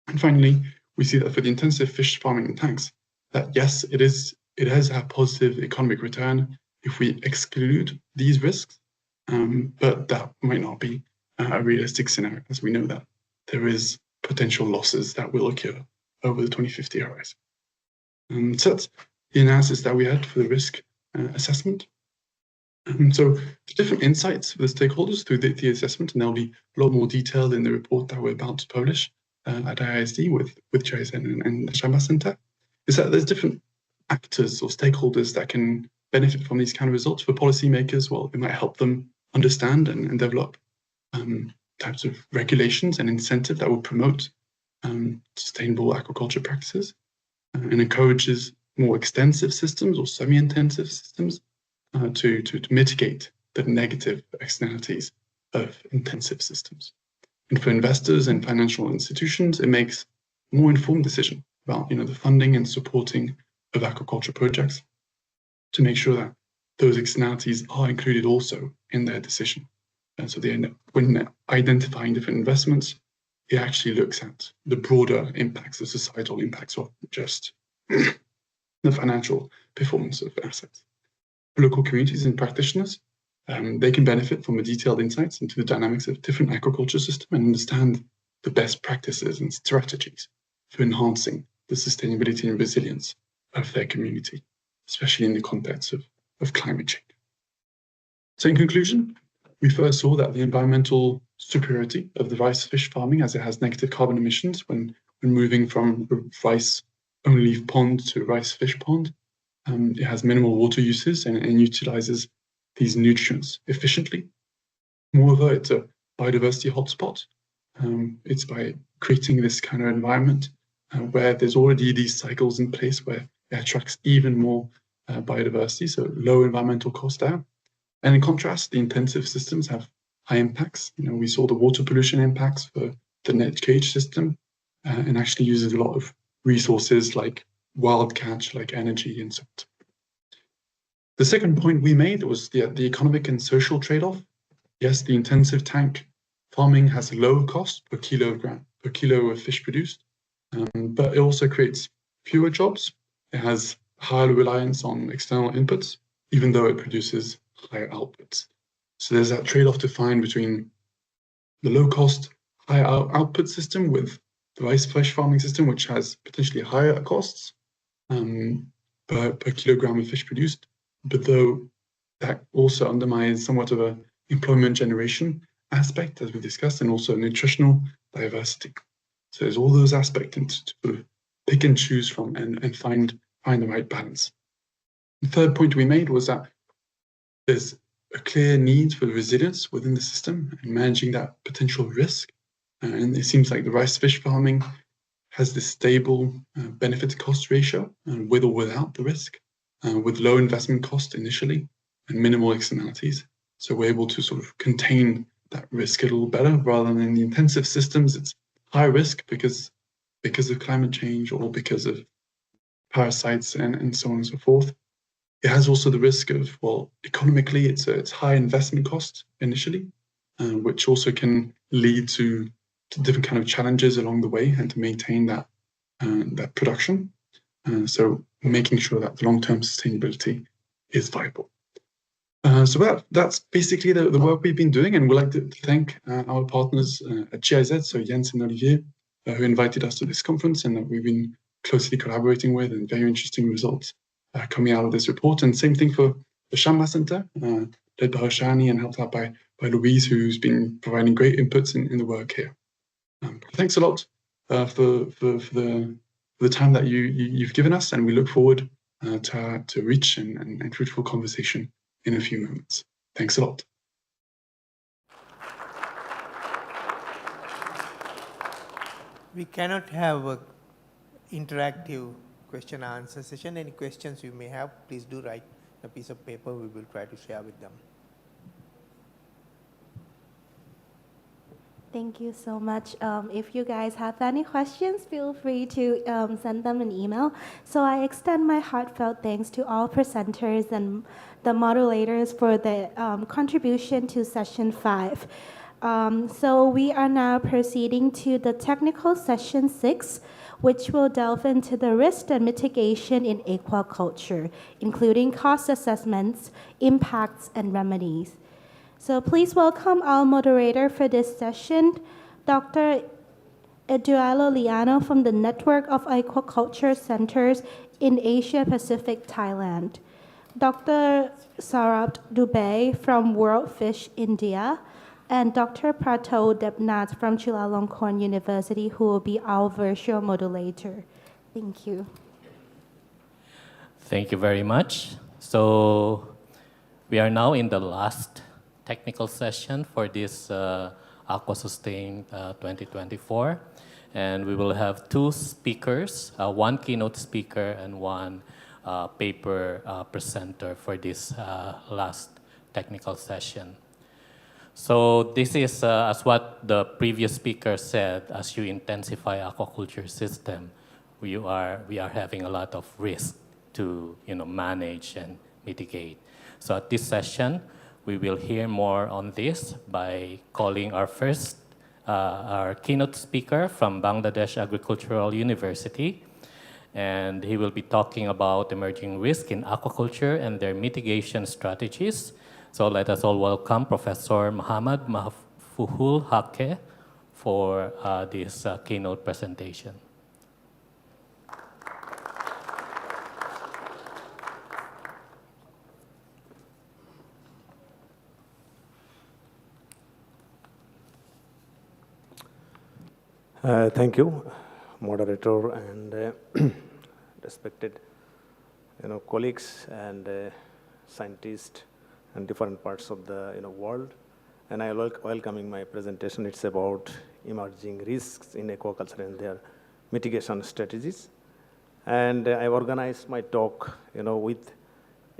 And finally, we see that for the intensive fish farming in tanks, that yes, it has a positive economic return if we exclude these risks, but that might not be a realistic scenario, as we know that there is potential losses that will occur over the 2050 horizon. So that's the analysis that we had for the risk assessment. So the different insights for the stakeholders through the assessment, and they'll be a lot more detailed in the report that we're about to publish at IISD with JSN and the Channa Center, is that there's different actors or stakeholders that can benefit from these kind of results. For policymakers, well, it might help them understand and develop types of regulations and incentive that will promote sustainable aquaculture practices and encourages more extensive systems or semi-intensive systems to mitigate the negative externalities of intensive systems. And for investors and financial institutions, it makes a more informed decision about the funding and supporting of aquaculture projects to make sure that those externalities are included also in their decision. And so when identifying different investments, it actually looks at the broader impacts, the societal impacts of just the financial performance of assets. For local communities and practitioners, they can benefit from the detailed insights into the dynamics of different aquaculture system and understand the best practices and strategies for enhancing the sustainability and resilience of their community, especially in the context of climate change. So in conclusion, we first saw that the environmental superiority of the rice fish farming, as it has negative carbon emissions when moving from a rice-only pond to a rice fish pond. It has minimal water uses and utilizes these nutrients efficiently. Moreover, it's a biodiversity hotspot. It's by creating this kind of environment where there's already these cycles in place where it attracts even more biodiversity, so low environmental cost there. And in contrast, the intensive systems have high impacts. We saw the water pollution impacts for the net cage system and actually uses a lot of resources like wild catch, like energy and so on. The second point we made was the economic and social trade-off. Yes, the intensive tank farming has a low cost per kilo of fish produced, but it also creates fewer jobs. It has higher reliance on external inputs, even though it produces higher outputs. So there's that trade-off to find between the low-cost, higher output system with the rice fish farming system, which has potentially higher costs per kilogram of fish produced, but though that also undermines somewhat of a employment generation aspect, as we discussed, and also nutritional diversity. So there's all those aspects to sort of pick and choose from and find the right balance. The third point we made was that there's a clear need for resilience within the system and managing that potential risk. And it seems like the rice fish farming has this stable benefit cost ratio, with or without the risk, with low investment cost initially and minimal externalities. So we're able to sort of contain that risk a little better, rather than in the intensive systems, it's high risk because of climate change or because of parasites and so on and so forth. It has also the risk of, well, economically, it's high investment cost initially, which also can lead to different kind of challenges along the way and to maintain that production. So making sure that the long-term sustainability is viable. So that's basically the work we've been doing, and we'd like to thank our partners at GIZ, so Jens and Olivier, who invited us to this conference and that we've been closely collaborating with, and very interesting results coming out of this report. And same thing for the Channa Center, led by Hoshani and helped out by Louise, who's been providing great inputs in the work here. Thanks a lot for the time that you've given us, and we look forward to rich and fruitful conversation in a few moments. Thanks a lot. We cannot have an interactive question and answer session. Any questions you may have, please do write a piece of paper. We will try to share with them. Thank you so much. If you guys have any questions, feel free to send them an email. So I extend my heartfelt thanks to all presenters and the modulators for the contribution to session 5. So we are now proceeding to the technical session 6, which will delve into the risk and mitigation in aquaculture, including cost assessments, impacts, and remedies. So please welcome our moderator for this session, Dr. Eduardo Liano from the Network of Aquaculture Centers in Asia Pacific, Thailand, Dr. Saurabh Dubey from World Fish India, and Dr. Prato Debnath from Chulalongkorn University, who will be our virtual modulator. Thank you. Thank you very much. So we are now in the last technical session for this AquaSustain 2024. And we will have 2 speakers, one keynote speaker and one paper presenter for this last technical session. So this is, as what the previous speaker said, as you intensify aquaculture system, we are having a lot of risk to manage and mitigate. So at this session, we will hear more on this by calling our first, our keynote speaker from Bangladesh Agricultural University. And he will be talking about emerging risk in aquaculture and their mitigation strategies. So let us all welcome Professor Mohammad Mahfujul Haque for this keynote presentation. Thank you, moderator and respected colleagues and scientists in different parts of the world. And I welcoming my presentation. It's about emerging risks in aquaculture and their mitigation strategies. And I organized my talk with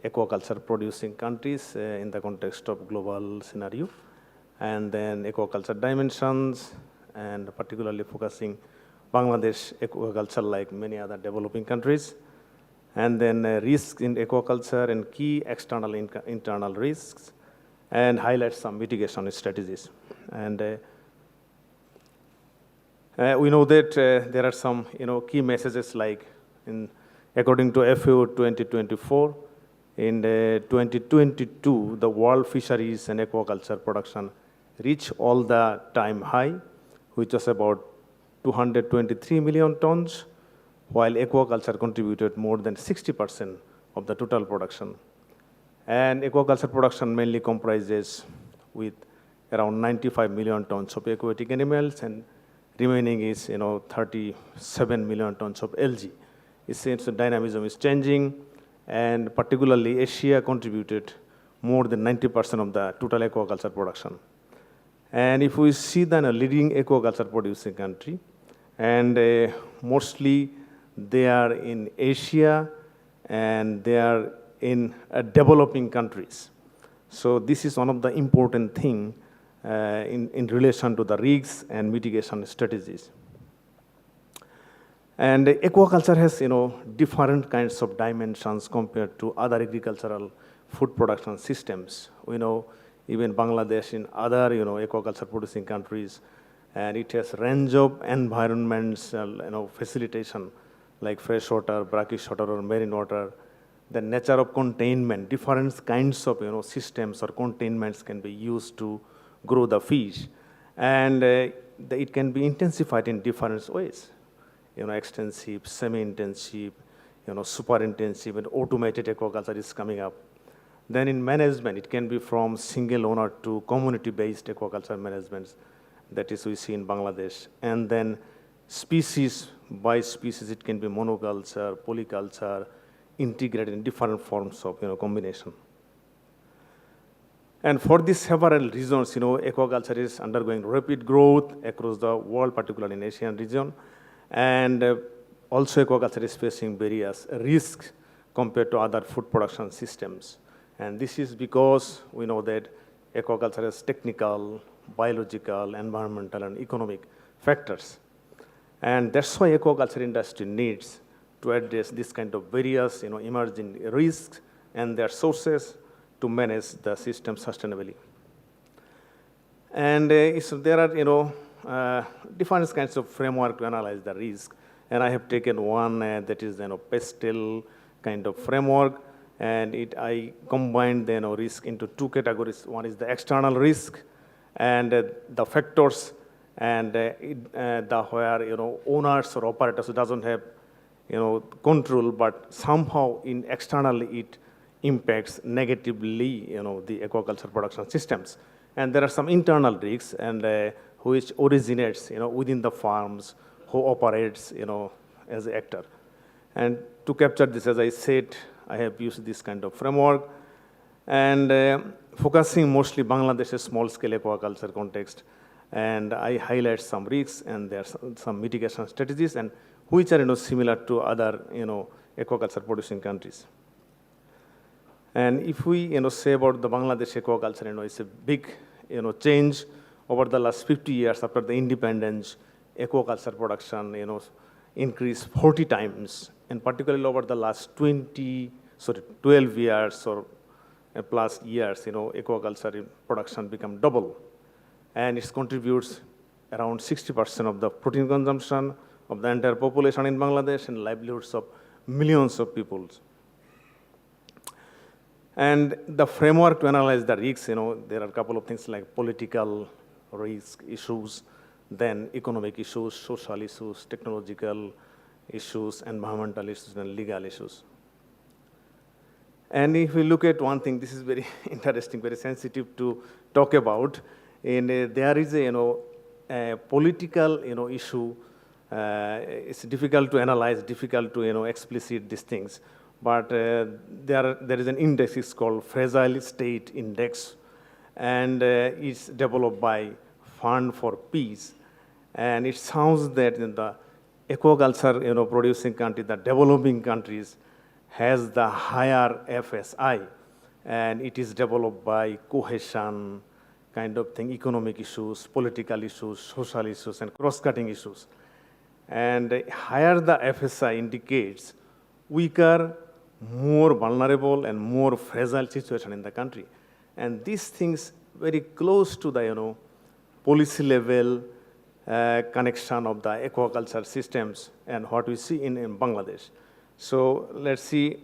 aquaculture producing countries in the context of global scenario, and then aquaculture dimensions, and particularly focusing Bangladesh aquaculture like many other developing countries, and then risks in aquaculture and key external internal risks, and highlight some mitigation strategies. And we know that there are some key messages like according to FAO 2024, in 2022, the world fisheries and aquaculture production reached all the time high, which was about 223 million tons, while aquaculture contributed more than 60% of the total production. And aquaculture production mainly comprises with around 95 million tons of aquatic animals, and remaining is 37 million tons of algae. It seems the dynamism is changing, and particularly Asia contributed more than 90% of the total aquaculture production. And if we see then a leading aquaculture producing country, and mostly they are in Asia and they are in developing countries. So this is one of the important thing in relation to the risks and mitigation strategies. And aquaculture has, different kinds of dimensions compared to other agricultural food production systems. We know even Bangladesh and other, aquaculture producing countries, and it has range of environmental, facilitation like fresh water, brackish water, or marine water. The nature of containment, different kinds of, systems or containments can be used to grow the fish, and it can be intensified in different ways. Extensive, semi-intensive, super intensive, and automated aquaculture is coming up. Then in management, it can be from single owner to community-based aquaculture management. That is we see in Bangladesh. And then species by species, it can be monoculture, polyculture, integrated in different forms of combination. And for these several reasons, aquaculture is undergoing rapid growth across the world, particularly in Asian region. And also aquaculture is facing various risks compared to other food production systems. And this is because we know that aquaculture has technical, biological, environmental, and economic factors. And that's why aquaculture industry needs to address this kind of various emerging risks and their sources to manage the system sustainably. And so there are different kinds of framework to analyze the risk. And I have taken one that is pastel kind of framework. And I combined the risk into two categories. One is the external risk and the factors, and where owners or operators who doesn't have control, but somehow externally it impacts negatively the aquaculture production systems. And there are some internal risks, and which originates within the farms who operates as an actor. And to capture this, as I said, I have used this kind of framework, and focusing mostly Bangladesh's small-scale aquaculture context. And I highlight some risks, and there are some mitigation strategies, and which are similar to other aquaculture producing countries. And if we say about the Bangladesh aquaculture, it's a big change over the last 50 years after the independence. Aquaculture production increased 40 times, and particularly over the last 12 years or plus years, aquaculture production become double. And it contributes around 60% of the protein consumption of the entire population in Bangladesh and livelihoods of millions of people. And the framework to analyze the risks, there are a couple of things like political risk issues, then economic issues, social issues, technological issues, environmental issues, and legal issues. And if we look at one thing, this is very interesting, very sensitive to talk about, and there is a political issue. It's difficult to analyze, difficult to explicit these things. But there is an index, it's called Fragile State Index, and it's developed by Fund for Peace. And it sounds that in the aquaculture producing countries, the developing countries, has the higher FSI, and it is developed by cohesion kind of thing, economic issues, political issues, social issues, and cross-cutting issues. And higher the FSI indicates weaker, more vulnerable, and more fragile situation in the country. And these things very close to the policy level connection of the aquaculture systems and what we see in Bangladesh. So let's see,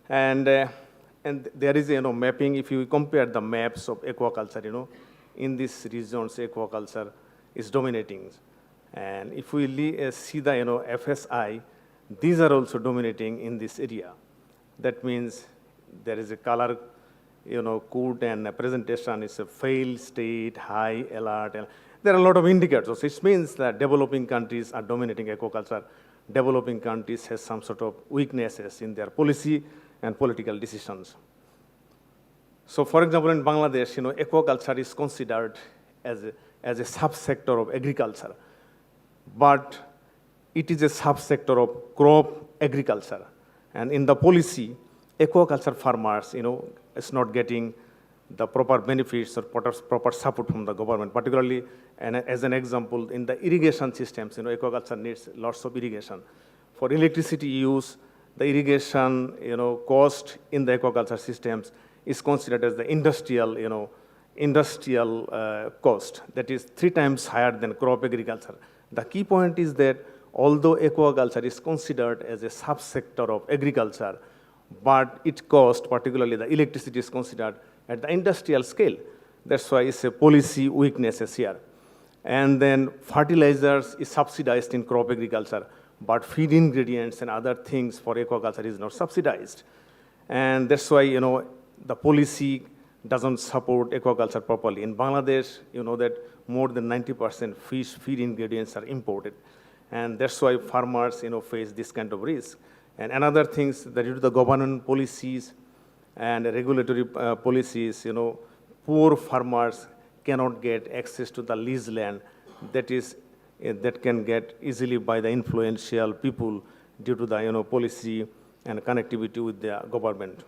and there is mapping. If you compare the maps of aquaculture, in these regions aquaculture is dominating, and if we see the FSI, these are also dominating in this area. That means there is a color, code and presentation is a failed state, high alert. And there are a lot of indicators. It means that developing countries are dominating aquaculture. Developing countries has some sort of weaknesses in their policy and political decisions. So, for example, in Bangladesh, aquaculture is considered as a subsector of agriculture, but it is a subsector of crop agriculture. And in the policy, aquaculture farmers, is not getting the proper benefits or proper support from the government, particularly, and as an example, in the irrigation systems, aquaculture needs lots of irrigation. For electricity use, the irrigation, cost in the aquaculture systems is considered as the industrial cost, that is 3 times higher than crop agriculture. The key point is that although aquaculture is considered as a subsector of agriculture, but its cost, particularly the electricity, is considered at the industrial scale. That's why it's a policy weaknesses here. And then fertilizers is subsidized in crop agriculture, but feed ingredients and other things for aquaculture is not subsidized. And that's why, the policy doesn't support aquaculture properly. In Bangladesh, that more than 90% fish feed ingredients are imported. And that's why farmers, face this kind of risk. And another things that due to the government policies and regulatory policies, poor farmers cannot get access to the lease land that can get easily by the influential people due to the policy and connectivity with the government.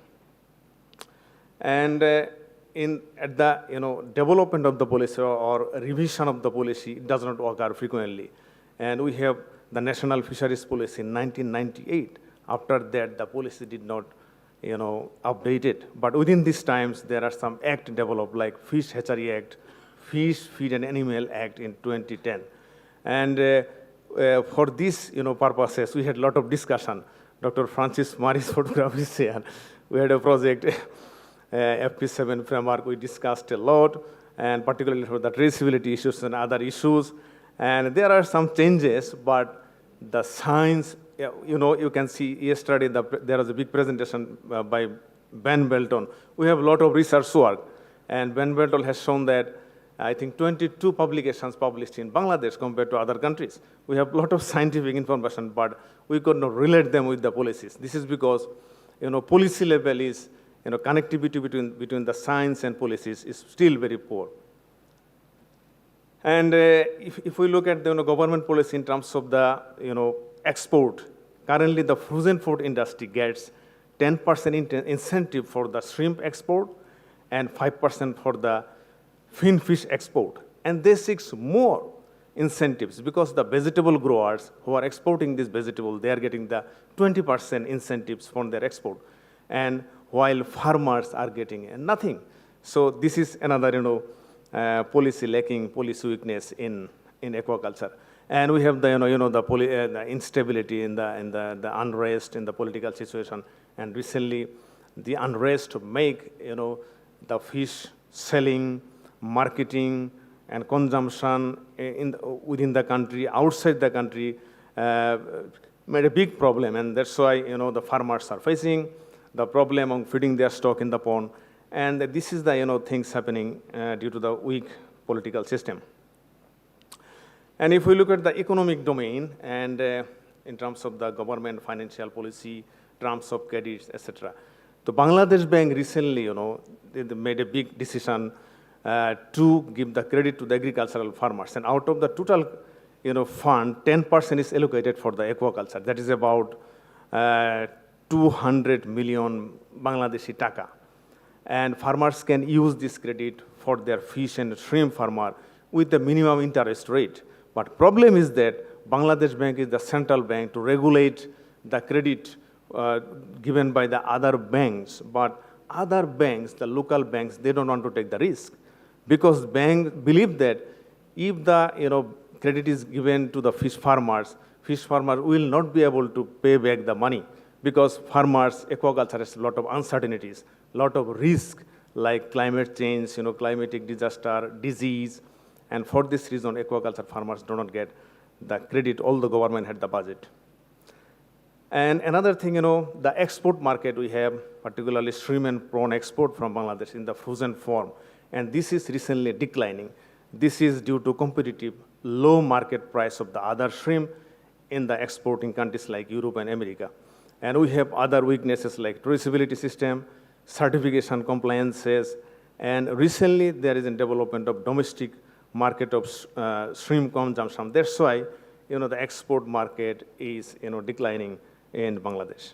And at the development of the policy or revision of the policy, it does not occur frequently. And we have the National Fisheries Policy in 1998. After that, the policy did not update it. But within these times, there are some acts developed like Fish Hatchery Act, Fish, Feed and Animal Act in 2010. And for these purposes, we had a lot of discussion. Dr. Francis Mari's photograph is here. We had a project, FP7 framework, we discussed a lot, and particularly for the traceability issues and other issues. And there are some changes, but the science, you can see yesterday there was a big presentation by Ben Belton. We have a lot of research work, and Ben Belton has shown that I think 22 publications published in Bangladesh compared to other countries. We have a lot of scientific information, but we could not relate them with the policies. This is because, policy level is, connectivity between the science and policies is still very poor. And if we look at the government policy in terms of the export, currently the frozen food industry gets 10% incentive for the shrimp export and 5% for the finfish export. And they seek more incentives because the vegetable growers who are exporting this vegetable, they are getting the 20% incentives from their export. And while farmers are getting nothing. So this is another policy lacking, policy weakness in aquaculture. And we have the instability in the unrest in the political situation. And recently, the unrest to make the fish selling, marketing, and consumption within the country, outside the country, made a big problem. And that's why the farmers are facing the problem of feeding their stock in the pond. And this is the things happening due to the weak political system. And if we look at the economic domain and in terms of the government financial policy, terms of credits, etc. The Bangladesh Bank recently, they made a big decision to give the credit to the agricultural farmers. And out of the total, fund, 10% is allocated for the aquaculture. That is about 200 million Bangladeshi taka. And farmers can use this credit for their fish and shrimp farmer with the minimum interest rate. But problem is that Bangladesh Bank is the central bank to regulate the credit given by the other banks. But other banks, the local banks, they don't want to take the risk because banks believe that if the credit is given to the fish farmer will not be able to pay back the money because farmers, aquaculture has a lot of uncertainties, a lot of risk like climate change, climatic disaster, disease. And for this reason, aquaculture farmers do not get the credit, all the government had the budget. And another thing, the export market we have, particularly shrimp and prawn export from Bangladesh in the frozen form. And this is recently declining. This is due to competitive low market price of the other shrimp in the exporting countries like Europe and America. And we have other weaknesses like traceability system, certification compliances, and recently there is a development of domestic market of shrimp consumption. That's why, the export market is, declining in Bangladesh.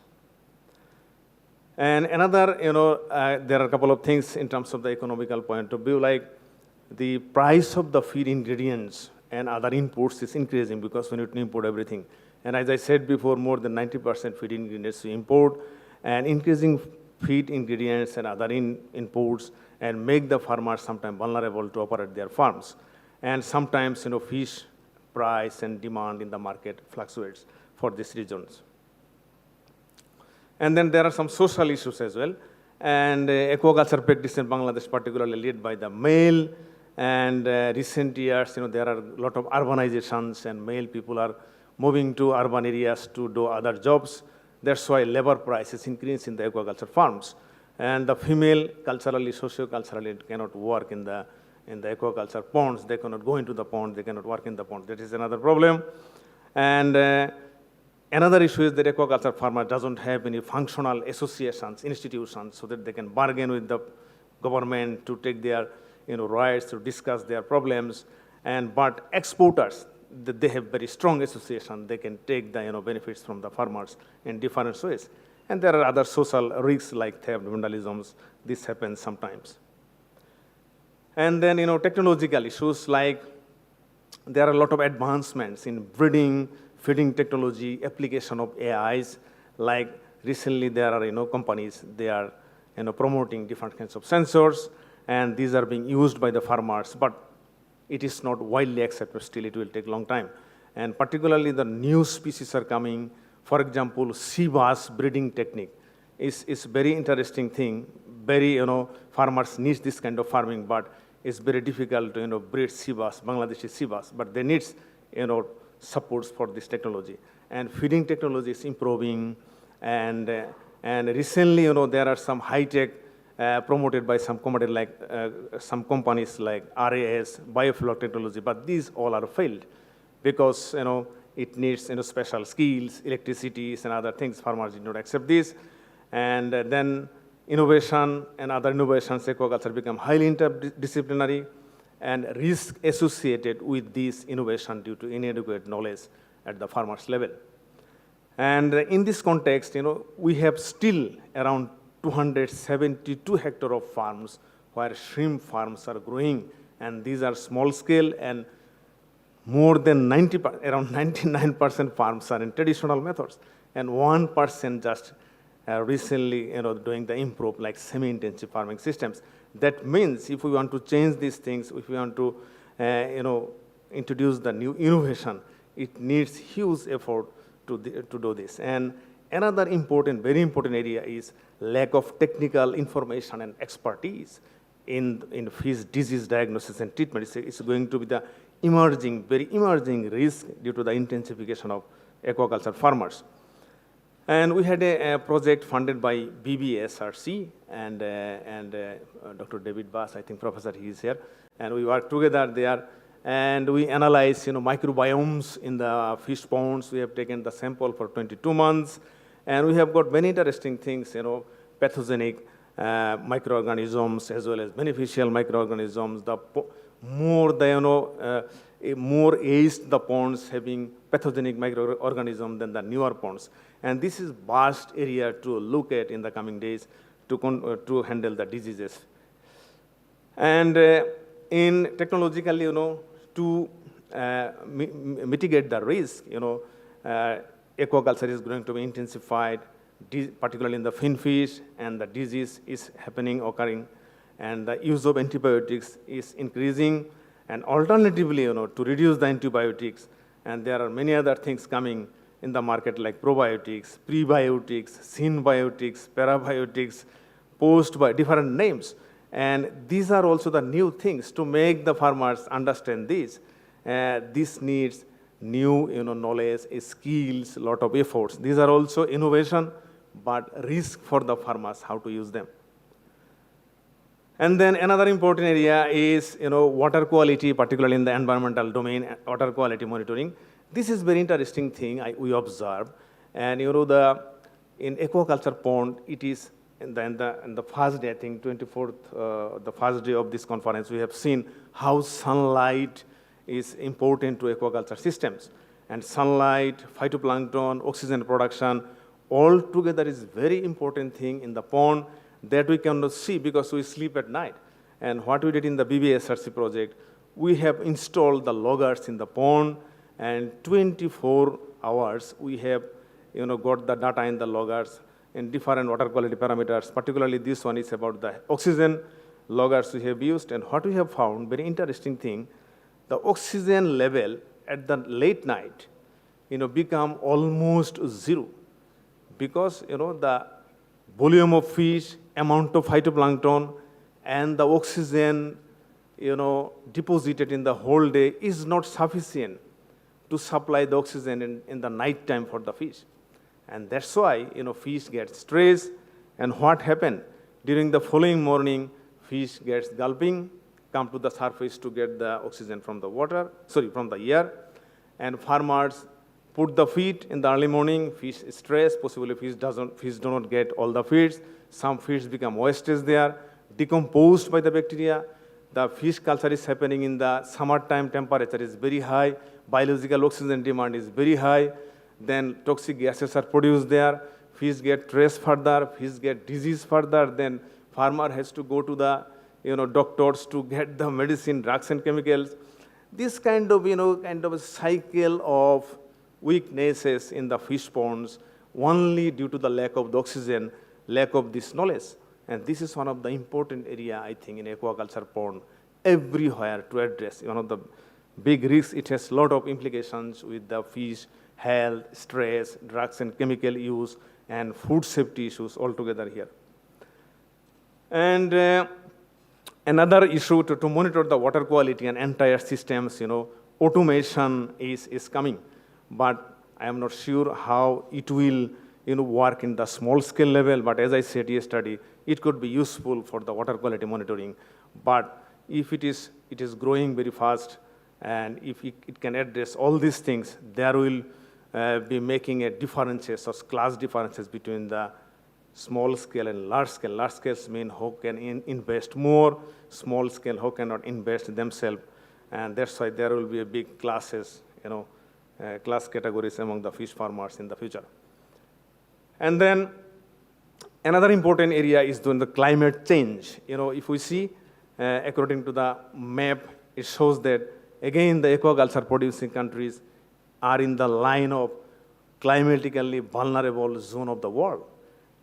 And another, there are a couple of things in terms of the economical point of view, like the price of the feed ingredients and other inputs is increasing because we need to import everything. And as I said before, more than 90% feed ingredients we import, and increasing feed ingredients and other inputs and make the farmers sometimes vulnerable to operate their farms. And sometimes, fish price and demand in the market fluctuates for these regions. And then there are some social issues as well. And aquaculture practice in Bangladesh, particularly led by the male. And recent years, there are a lot of urbanizations, and male people are moving to urban areas to do other jobs. That's why labor prices increase in the aquaculture farms. And the female, culturally, socio-culturally, cannot work in the aquaculture ponds. They cannot go into the pond. They cannot work in the pond. That is another problem. And another issue is that aquaculture farmer doesn't have any functional associations, institutions, so that they can bargain with the government to take their rights, to discuss their problems. But exporters, they have very strong association. They can take the benefits from the farmers in different ways. And there are other social risks like theft, vandalisms. This happens sometimes. And then technological issues, like there are a lot of advancements in breeding, feeding technology, application of AIs. Like recently there are companies, they are promoting different kinds of sensors, and these are being used by the farmers, but it is not widely accepted. Still, it will take a long time. And particularly the new species are coming. For example, sea bass breeding technique is very interesting thing. Very, farmers need this kind of farming, but it's very difficult to, breed sea bass, Bangladeshi sea bass, but they need, supports for this technology. And feeding technology is improving, and recently, there are some high-tech promoted by some some companies like RAS, biofuel technology, but these all are failed because, it needs, special skills, electricities, and other things. Farmers did not accept this. And then innovation and other innovations, aquaculture become highly interdisciplinary, and risk associated with this innovation due to inadequate knowledge at the farmers level. And in this context, we have still around 272 hectares of farms where shrimp farms are growing, and these are small scale, and more than around 99% farms are in traditional methods, and 1% just recently, doing the improved, like semi-intensive farming systems. That means if we want to change these things, if we want to, introduce the new innovation, it needs huge effort to do this. And another very important area is lack of technical information and expertise in fish disease diagnosis and treatment. It's going to be the very emerging risk due to the intensification of aquaculture farmers. And we had a project funded by BBSRC and Dr. David Bass, I think professor, he is here. And we worked together there, and we analyzed, microbiomes in the fish ponds. We have taken the sample for 22 months, and we have got many interesting things, pathogenic microorganisms as well as beneficial microorganisms. The more aged the ponds having pathogenic microorganisms than the newer ponds. And this is vast area to look at in the coming days to handle the diseases. And in technologically, to mitigate the risk, aquaculture is going to be intensified, particularly in the finfish, and the disease is occurring, and the use of antibiotics is increasing. And alternatively, to reduce the antibiotics, and there are many other things coming in the market like probiotics, prebiotics, synbiotics, parabiotics, by different names. And these are also the new things to make the farmers understand this. This needs new knowledge, skills, lot of efforts. These are also innovation, but risk for the farmers how to use them. And then another important area is water quality, particularly in the environmental domain, water quality monitoring. This is very interesting thing we observe. And in aquaculture pond, it is in the first day, I think 24th, the first day of this conference, we have seen how sunlight is important to aquaculture systems. And sunlight, phytoplankton, oxygen production, altogether is very important thing in the pond that we cannot see because we sleep at night. And what we did in the BBSRC project, we have installed the loggers in the pond, and 24 hours we have got the data in the loggers in different water quality parameters. Particularly this one is about the oxygen loggers we have used. And what we have found, very interesting thing, the oxygen level at the late night become almost zero, because the volume of fish, amount of phytoplankton, and the oxygen deposited in the whole day is not sufficient to supply the oxygen in the night time for the fish. And that's why fish get stressed. And what happened during the following morning, fish gets gulping, come to the surface to get the oxygen from the water, from the air. And farmers put the feed in the early morning, fish is stressed, possibly fish do not get all the feeds. Some fish become wastage there, decomposed by the bacteria. The fish culture is happening in the summertime, temperature is very high, biological oxygen demand is very high, then toxic gases are produced there, fish get stressed further, fish get disease further, then farmer has to go to the doctors to get the medicine, drugs and chemicals. This kind of a cycle of weaknesses in the fish ponds only due to the lack of the oxygen, lack of this knowledge. And this is one of the important area, I think, in aquaculture pond everywhere to address. One of the big risks, it has a lot of implications with the fish health, stress, drugs and chemical use, and food safety issues altogether here. And another issue to monitor the water quality and entire systems, automation is coming. But I am not sure how it will work in the small scale level. But as I said yesterday, it could be useful for the water quality monitoring. But if it is growing very fast, and if it can address all these things, there will be making a differences or class differences between the small scale and large scale. Large scales mean who can invest more, small scale who cannot invest themselves. And that's why there will be a big classes, class categories among the fish farmers in the future. And then another important area is doing the climate change. If we see, according to the map, it shows that, again, the aquaculture producing countries are in the line of climatically vulnerable zone of the world.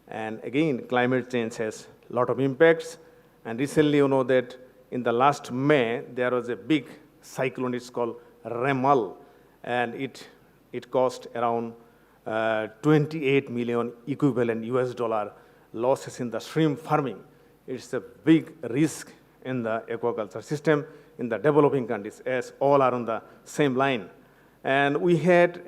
And again, climate change has a lot of impacts. And recently, that in the last May, there was a big cyclone, it's called Remal. And it cost around 28 million equivalent US dollar losses in the shrimp farming. It's a big risk in the aquaculture system in the developing countries, as all are on the same line. And we had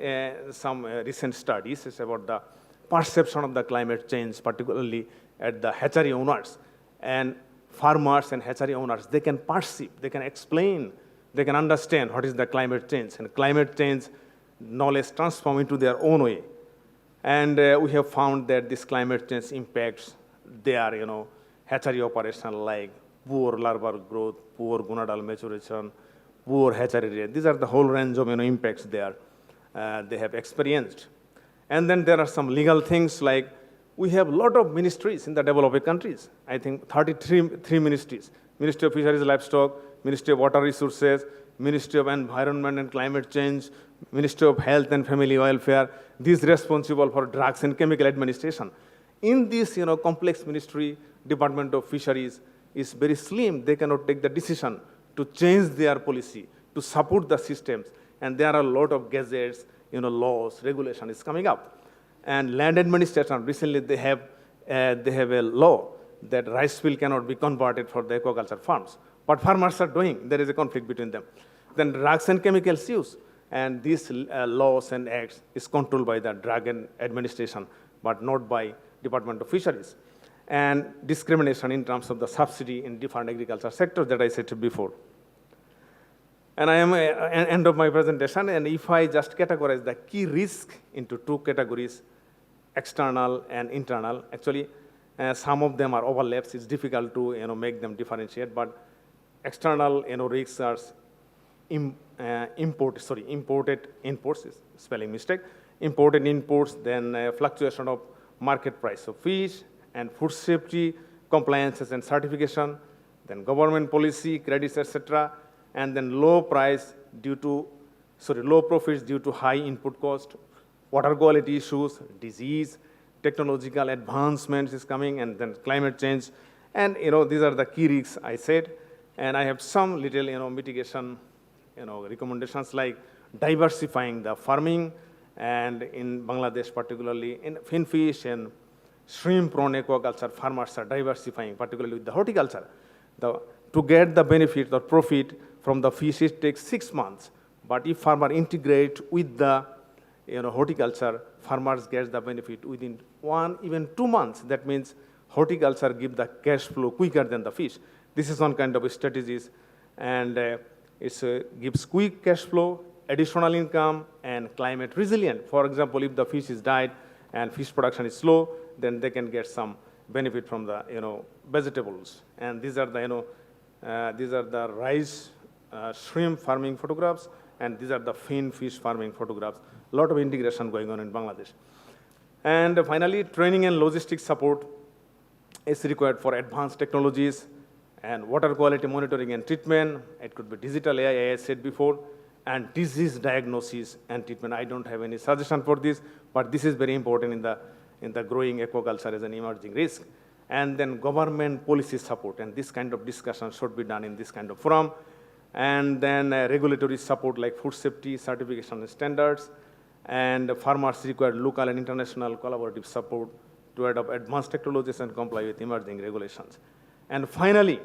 some recent studies about the perception of the climate change, particularly at the hatchery owners. And farmers and hatchery owners, they can perceive, they can explain, they can understand what is the climate change. And climate change knowledge transform into their own way. And we have found that this climate change impacts their hatchery operation, like poor larval growth, poor gonadal maturation, poor hatchery rate. These are the whole range of impacts they have experienced. And then there are some legal things, like we have a lot of ministries in the developing countries. I think 33 ministries. Ministry of Fisheries and Livestock, Ministry of Water Resources, Ministry of Environment and Climate Change, Ministry of Health and Family Welfare. These responsible for drugs and chemical administration. In this complex ministry, Department of Fisheries is very slim. They cannot take the decision to change their policy, to support the systems. And there are a lot of gazettes, laws, regulation is coming up. And land administration, recently they have a law that rice field cannot be converted for the aquaculture farms. But farmers are doing, there is a conflict between them. Then drugs and chemicals use. And these laws and acts is controlled by the drug administration, but not by Department of Fisheries. And discrimination in terms of the subsidy in different agriculture sectors that I said before. And I am at end of my presentation, and if I just categorize the key risk into two categories, external and internal, actually some of them are overlaps. It's difficult to make them differentiate, but external risks are imported imports, is spelling mistake, imported imports, then fluctuation of market price of fish, and food safety, compliances and certification, then government policy, credits, etc., and then low profits due to high input cost, water quality issues, disease, technological advancements is coming, and then climate change. And these are the key risks I said. And I have some little mitigation recommendations, like diversifying the farming, and in Bangladesh particularly in finfish and shrimp prawn aquaculture, farmers are diversifying, particularly with the horticulture. To get the benefit or profit from the fish, it takes 6 months. But if farmer integrate with the horticulture, farmers get the benefit within 1, even 2 months. That means horticulture give the cash flow quicker than the fish. This is one kind of strategies, and it gives quick cash flow, additional income, and climate resilient. For example, if the fish is died and fish production is slow, then they can get some benefit from the vegetables. And these are the rice shrimp farming photographs, and these are the fin fish farming photographs. A lot of integration going on in Bangladesh. And finally, training and logistics support is required for advanced technologies and water quality monitoring and treatment. It could be digital AI, as I said before, and disease diagnosis and treatment. I don't have any suggestion for this, but this is very important in the growing aquaculture as an emerging risk. And then government policy support, and this kind of discussion should be done in this kind of forum. And then regulatory support like food safety, certification and standards, and farmers require local and international collaborative support to adopt advanced technologies and comply with emerging regulations. And finally,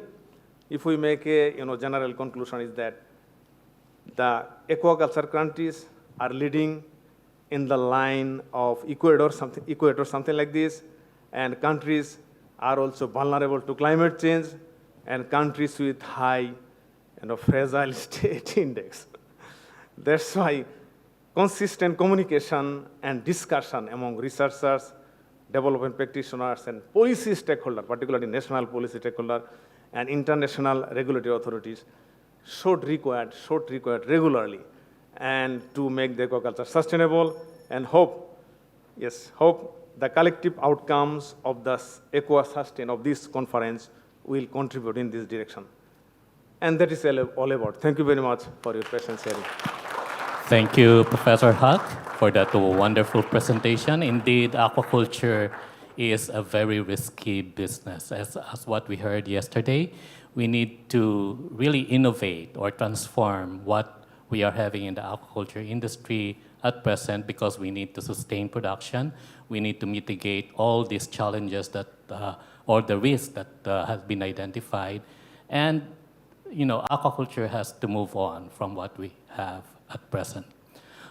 if we make a general conclusion, is that the aquaculture countries are leading in the line of Ecuador, something like this, and countries are also vulnerable to climate change, and countries with high fragile state index. That's why consistent communication and discussion among researchers, development practitioners, and policy stakeholders, particularly national policy stakeholders and international regulatory authorities, should required regularly, and to make the aquaculture sustainable, and hope the collective outcomes of the AquaSustain of this conference will contribute in this direction. And that is all about. Thank you very much for your patience hearing. Thank you, Professor Haque, for that wonderful presentation. Indeed, aquaculture is a very risky business. As what we heard yesterday, we need to really innovate or transform what we are having in the aquaculture industry at present, because we need to sustain production. We need to mitigate all these challenges that, or the risks that have been identified. And aquaculture has to move on from what we have at present.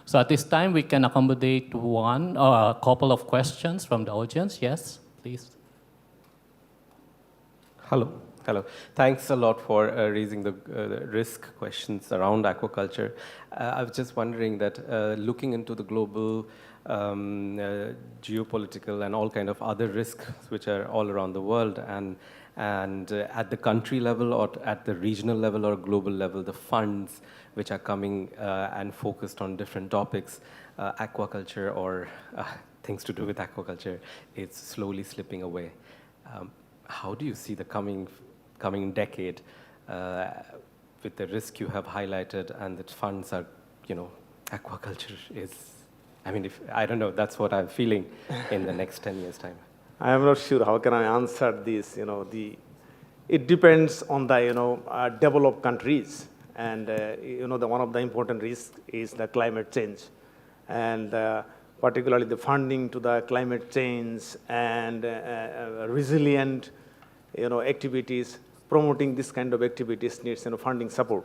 So at this time, we can accommodate one or a couple of questions from the audience. Yes, please. Hello. Thanks a lot for raising the risk questions around aquaculture. I was just wondering that looking into the global geopolitical and all kind of other risks which are all around the world, and at the country level or at the regional level or global level, the funds which are coming and focused on different topics, aquaculture or things to do with aquaculture, is slowly slipping away. How do you see the coming decade with the risk you have highlighted, and that funds are, aquaculture is, I don't know, that's what I'm feeling in the next 10 years' time. I am not sure how can I answer this. It depends on the developed countries, and one of the important risks is the climate change, and particularly the funding to the climate change and resilient activities. Promoting this kind of activities needs funding support.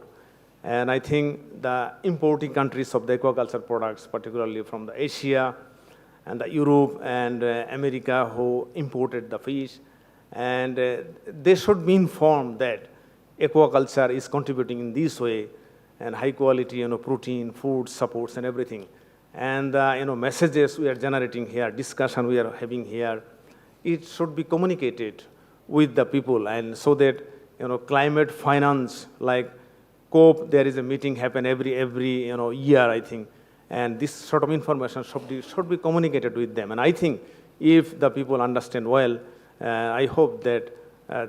And I think the importing countries of the aquaculture products, particularly from the Asia and the Europe and America, who imported the fish, and they should be informed that aquaculture is contributing in this way, and high quality protein, food, supports, and everything. And messages we are generating here, discussion we are having here, it should be communicated with the people, and so that climate finance, like COP, there is a meeting happen every year, I think, And this sort of information should be communicated with them. And I think if the people understand well, I hope that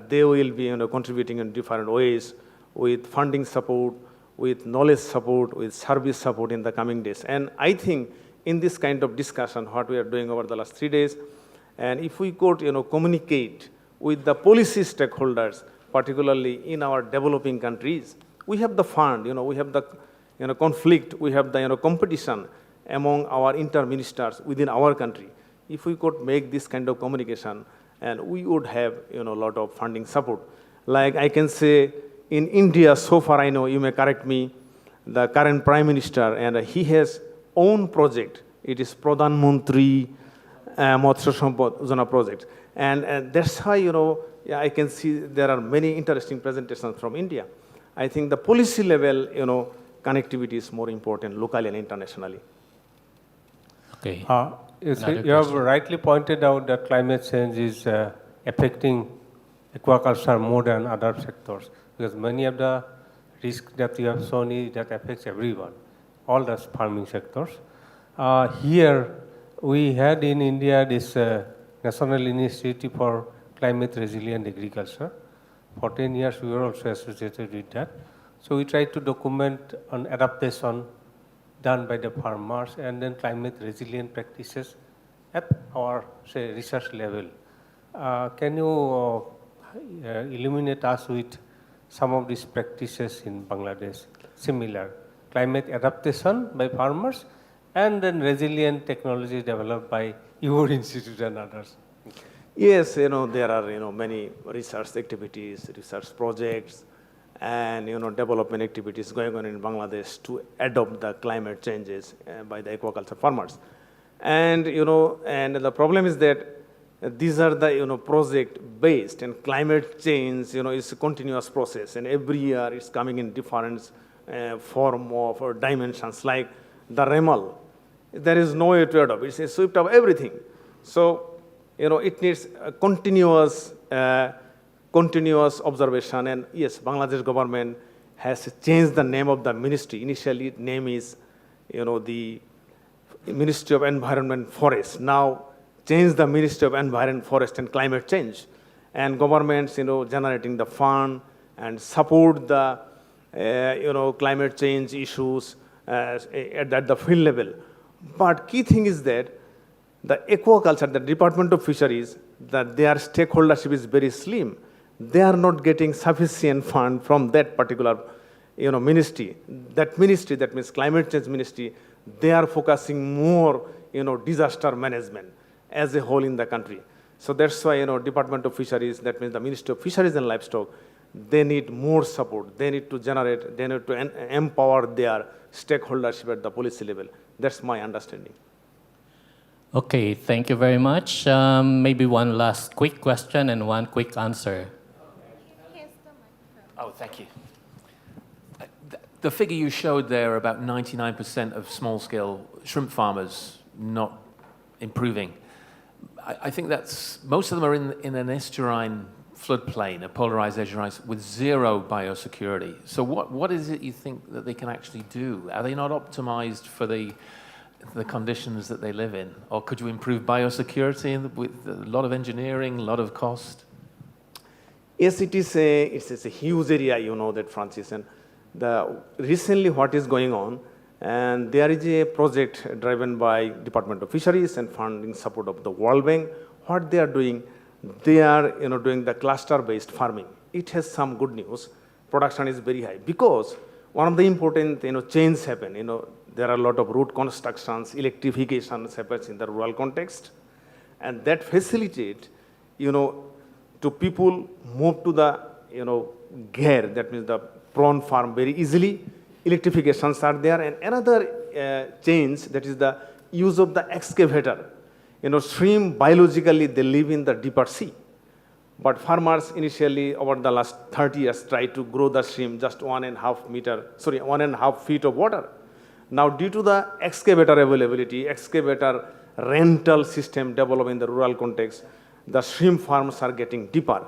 they will be contributing in different ways with funding support, with knowledge support, with service support in the coming days. And I think in this kind of discussion, what we are doing over the last 3 days, and if we could communicate with the policy stakeholders, particularly in our developing countries, we have the fund, we have the conflict, we have the competition among our inter-ministers within our country. If we could make this kind of communication, and we would have a lot of funding support. Like I can say, in India, so far I know, you may correct me, the current Prime Minister, and he has own project. It is Pradhan Mantri Matsya Sampad Yojana project. And that's why, I can see there are many interesting presentations from India. I think the policy level, connectivity is more important locally and internationally. Okay. You have rightly pointed out that climate change is affecting aquaculture more than other sectors, because many of the risks that you have shown is that affects everyone, all the farming sectors. Here, we had in India this National Initiative for Climate Resilient Agriculture. For 10 years, we were also associated with that. So we tried to document on adaptation done by the farmers and then climate resilient practices at our, say, research level. Can you illuminate us with some of these practices in Bangladesh, similar climate adaptation by farmers and then resilient technology developed by your institute and others? Yes, there are many research activities, research projects, and development activities going on in Bangladesh to adopt the climate changes by the aquaculture farmers. And and the problem is that these are the project based, and climate change is a continuous process, and every year it's coming in different form of or dimensions, like the REMAL. There is no way to adopt. It's a sweep of everything. So it needs a continuous observation. And yes, Bangladesh government has changed the name of the ministry. Initially, name is the Ministry of Environment Forest. Now change the Ministry of Environment, Forest and Climate Change. And governments, generating the fund and support the, climate change issues at the field level. But key thing is that the aquaculture, the Department of Fisheries, that their stakeholdership is very slim. They are not getting sufficient fund from that particular, ministry. That ministry, that means climate change ministry, they are focusing more, disaster management as a whole in the country. So that's why, Department of Fisheries, that means the Ministry of Fisheries and Livestock, they need more support. They need to generate, they need to empower their stakeholdership at the policy level. That's my understanding. Okay, thank you very much. Maybe one last quick question and one quick answer. Oh, thank you. The figure you showed there, about 99% of small-scale shrimp farmers not improving, I think that's, most of them are in an estuarine floodplain, a polarized estuarine with zero biosecurity. So what is it you think that they can actually do? Are they not optimized for the conditions that they live in? Or could you improve biosecurity with a lot of engineering, a lot of cost? Yes, it's a huge area, that, Francis. And recently what is going on, and there is a project driven by Department of Fisheries and funding support of the World Bank. What they are doing, they are doing the cluster-based farming. It has some good news. Production is very high because one of the important changes happen. There are a lot of road constructions, electrification happens in the rural context, and that facilitate to people move to the gear, that means the prawn farm very easily. Electrifications are there, and another change, that is the use of the excavator. Shrimp biologically they live in the deeper sea, but farmers initially over the last 30 years try to grow the shrimp just 1.5 feet of water. Now, due to the excavator availability, excavator rental system developed in the rural context, the shrimp farms are getting deeper.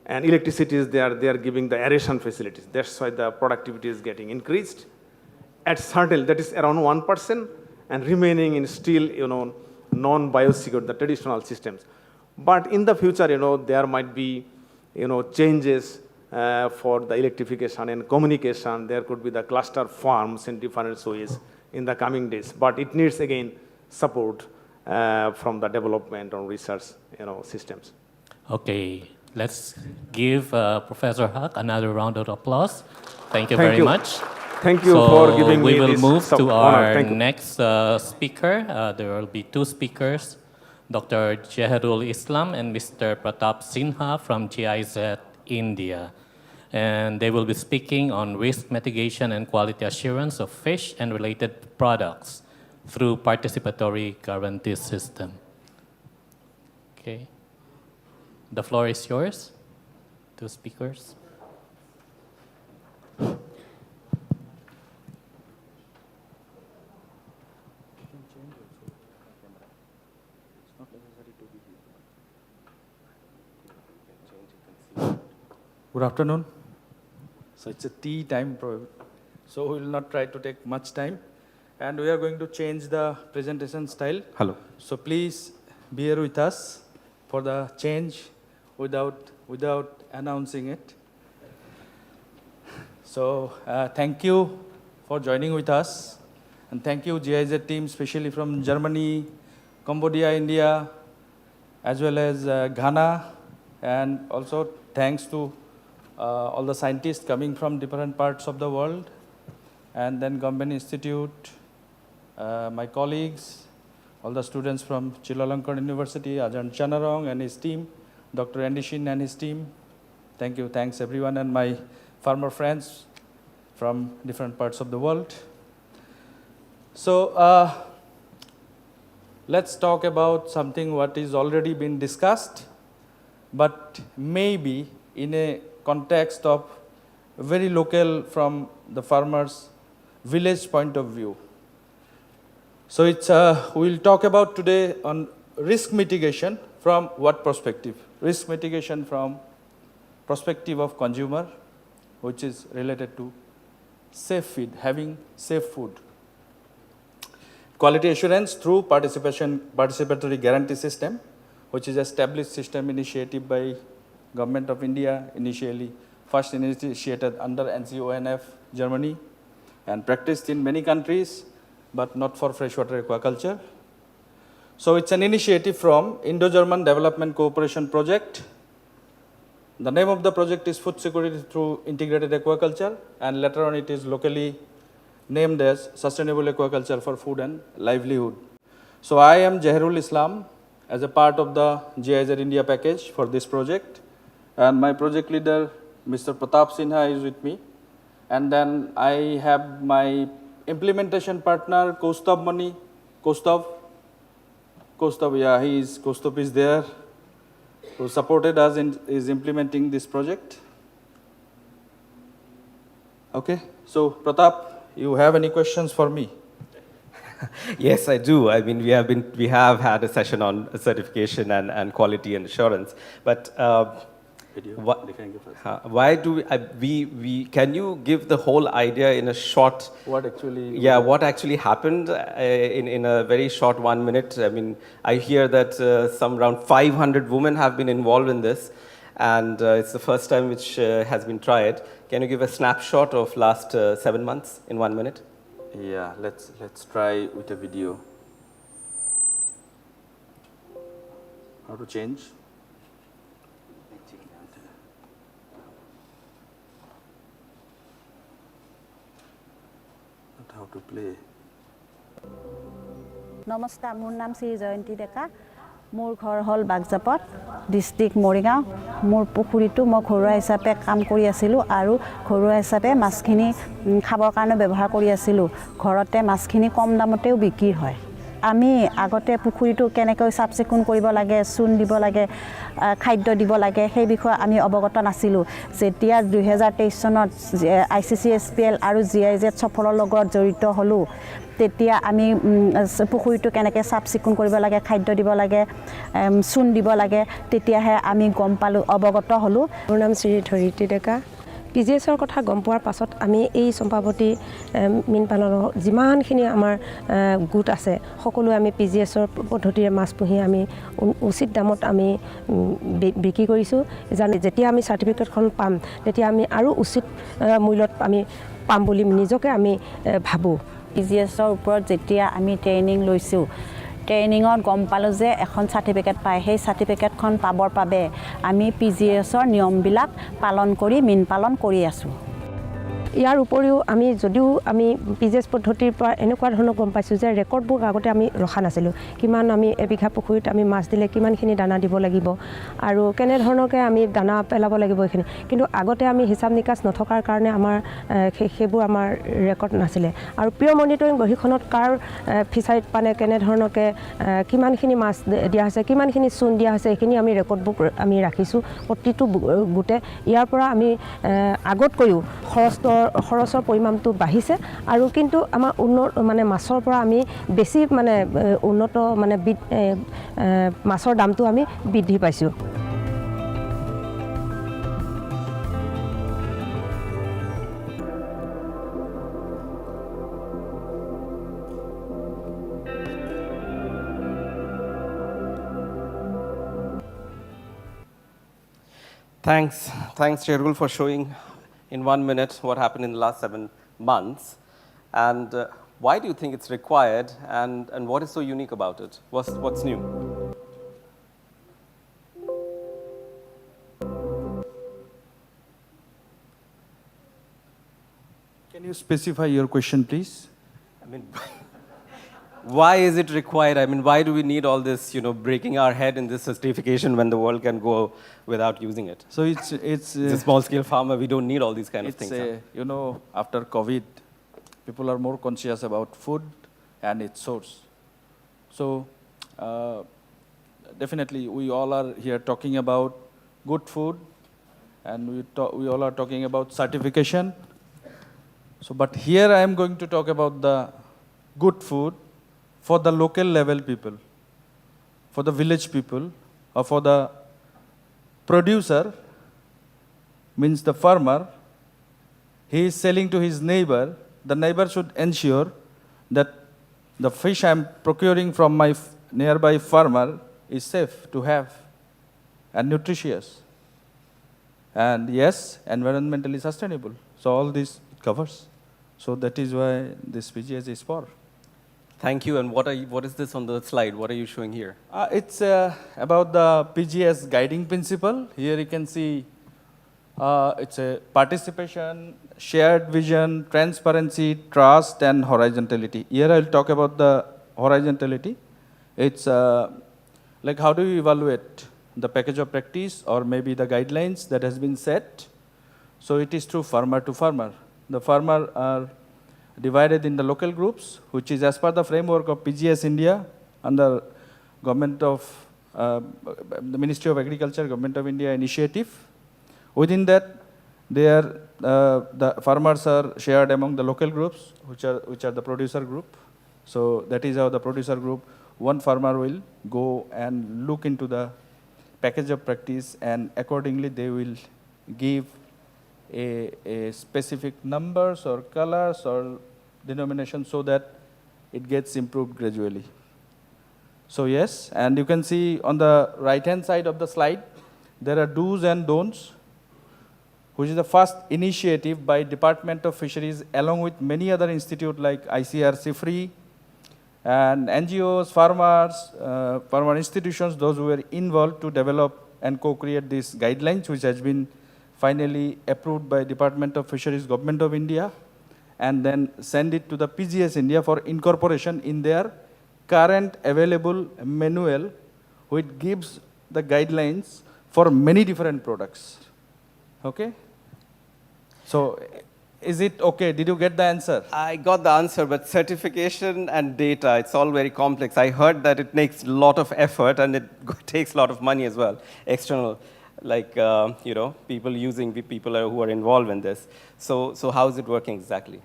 And electricity is there, they are giving the aeration facilities. That's why the productivity is getting increased. At certain, that is around 1%. and remaining in still, non-biosecure, the traditional systems. But in the future, there might be, changes for the electrification and communication. There could be the cluster farms in different ways in the coming days. But it needs, again, support from the development or research, systems. Okay, let's give Professor Haque another round of applause. Thank you very much. Thank you for giving me this. We will move to our honor. next speaker. There will be two speakers, Dr. Jeherul Islam and Mr. Pratap Sinha from GIZ, India. And they will be speaking on risk mitigation and quality assurance of fish and related products through participatory guarantee system. Okay. The floor is yours, two speakers. Good afternoon. So it's a tea time, so we will not try to take much time. And we are going to change the presentation style. Hello. So please bear with us for the change without announcing it. So thank you for joining with us. And thank you GIZ team, especially from Germany, Cambodia, India, as well as Ghana. And also thanks to all the scientists coming from different parts of the world, and then Government Institute, my colleagues, all the students from Chulalongkorn University, Ajahn Chanarong and his team, Dr. Andishin and his team. Thank you, thanks everyone, and my farmer friends from different parts of the world. So let's talk about something what is already been discussed, but maybe in a context of very local from the farmers' village point of view. So it's we'll talk about today on risk mitigation from what perspective? Risk mitigation from perspective of consumer, which is related to safe feed, having safe food. Quality assurance through participatory guarantee system, which is established system initiative by Government of India, initially first initiated under NCONF, Germany, and practiced in many countries, but not for freshwater aquaculture. So it's an initiative from Indo-German Development Cooperation Project. The name of the project is Food Security through Integrated Aquaculture, and later on it is locally named as Sustainable Aquaculture for Food and Livelihood. So I am Jeherul Islam as a part of the GIZ India package for this project. And my project leader, Mr. Pratap Sinha, is with me. And then I have my implementation partner, Kaustav Mani. Kaustav, yeah, Kaustav is there, who supported us in is implementing this project. Okay, so Pratap, you have any questions for me? Yes, I do. I mean, we have had a session on certification and quality and assurance, but why do we can you give the whole idea in a short? What actually? Yeah, what actually happened in a very short 1 minute? I mean, I hear that some around 500 women have been involved in this, and it's the first time which has been tried. Can you give a snapshot of last 7 months in 1 minute? Yeah, let's try with a video. How to change? Not how to play. Namaskar, মোৰ নাম শ্ৰী জয়ন্তী ডেকা মোৰ ঘৰ হল বাগজাপত district Morigaon মোৰ পুখুৰীটো মই ঘৰুৱা হিচাপে কাম কৰি আছিলোঁ আৰু ঘৰুৱা হিচাপে মাছখিনি খাবৰ কাৰণে ব্যৱহাৰ কৰি আছিলোঁ ঘৰতে মাছখিনি কম দামতেও বিক্ৰী হয় আমি আগতে পুখুৰীটো কেনেকৈ চাফ চিকুণ কৰিব লাগে চূণ দিব লাগে খাদ্য দিব লাগে সেই বিষয়ে আমি অৱগত নাছিলোঁ যেতিয়া 2023 চনত ICCSPL আৰু GIZ সফলৰ লগত জড়িত হলো তেতিয়া আমি পুখুৰীটো কেনেকৈ চাফ চিকুণ কৰিব লাগে খাদ্য দিব লাগে চূণ দিব লাগে তেতিয়াহে আমি গম পালো অৱগত হলো মোৰ নাম শ্ৰী ধৰিত্ৰী ডেকা PGSৰ কথা গম পোৱাৰ পাছত আমি এই চম্পাৱতী মীন পালনৰ যিমানখিনি আমাৰ গোট আছে সকলো আমি PGSৰ পদ্ধতিৰে মাছ পুহি আমি উচিত দামত আমি বিক্ৰী কৰিছোঁ জানি যেতিয়া আমি চাৰ্টিফিকেটখন পাম তেতিয়া আমি আৰু উচিত মূল্যত আমি পাম বুলি নিজকে আমি ভাবোঁ PGSৰ ওপৰত যেতিয়া আমি ট্ৰেইনিং লৈছোঁ ট্ৰেইনিঙত গম পালোঁ যে এখন চাৰ্টিফিকেট পায় সেই চাৰ্টিফিকেটখন পাবৰ বাবে আমি PGSৰ নিয়মবিলাক পালন কৰি মীন পালন কৰি আছোঁ ইয়াৰ উপৰিও আমি যদিও আমি PGS পদ্ধতিৰ পৰা এনেকুৱা ধৰণৰ গম পাইছোঁ যে ৰেকৰ্ডবোৰ আগতে আমি ৰখা নাছিলোঁ কিমান আমি এবিঘা পুখুৰীত আমি মাছ দিলে কিমানখিনি দানা দিব লাগিব আৰু কেনেধৰণৰকৈ আমি দানা পেলাব লাগিব এইখিনি কিন্তু আগতে আমি হিচাপ নিকাচ নথকাৰ কাৰণে আমাৰ সেইবোৰ আমাৰ ৰেকৰ্ড নাছিলে আৰু পিয়ৰ মনিটৰিং বহীখনত কাৰ ফিচাৰীত মানে কেনেধৰণৰকৈ কিমানখিনি মাছ দিয়া হৈছে কিমানখিনি চূণ দিয়া হৈছে এইখিনি আমি ৰেকৰ্ডবোৰ আমি ৰাখিছোঁ প্ৰতিটো গোটে ইয়াৰ পৰা আমি আগতকৈও খৰচৰ পৰিমাণটো বাঢ়িছে আৰু কিন্তু আমাৰ উন্নত মানে মাছৰ পৰা আমি বেছি মানে উন্নত মানে মাছৰ দামটো আমি বৃদ্ধি পাইছোঁ Thanks, Jeherul, for showing in 1 minute what happened in the last 7 months. And why do you think it's required, and what is so unique about it? What's new? Can you specify your question, please? I mean, why is it required? I mean, why do we need all this, breaking our head in this certification when the world can go without using it? So it's a small-scale farmer. We don't need all these kind of things. After COVID, people are more conscious about food and its source. So definitely, we all are here talking about good food, and we all are talking about certification. So, but here I am going to talk about the good food for the local level people, for the village people, or for the producer, means the farmer. He is selling to his neighbor. The neighbor should ensure that the fish I am procuring from my nearby farmer is safe to have and nutritious. And yes, environmentally sustainable. So all this it covers. So that is why this PGS is for. Thank you. And what is this on the slide? What are you showing here? It's about the PGS guiding principle. Here you can see it's a participation, shared vision, transparency, trust, and horizontality. Here I'll talk about the horizontality. It's like how do you evaluate the package of practice or maybe the guidelines that has been set. So it is through farmer to farmer. The farmer are divided in the local groups, which is as per the framework of PGS India under Government of the Ministry of Agriculture, Government of India initiative. Within that, the farmers are shared among the local groups, which are the producer group. So that is how the producer group, one farmer will go and look into the package of practice, and accordingly they will give a specific numbers or colors or denominations so that it gets improved gradually. So yes, and you can see on the right-hand side of the slide, there are do's and don'ts, which is the first initiative by Department of Fisheries along with many other institutes like ICR, CIFRI, and NGOs, farmers, farmer institutions, those who were involved to develop and co-create these guidelines, which has been finally approved by Department of Fisheries, Government of India, and then send it to the PGS India for incorporation in their current available manual, which gives the guidelines for many different products. Okay? So, is it okay? Did you get the answer? I got the answer, but certification and data, it's all very complex. I heard that it takes a lot of effort and it takes a lot of money as well, external, like, people who are involved in this. So how is it working exactly?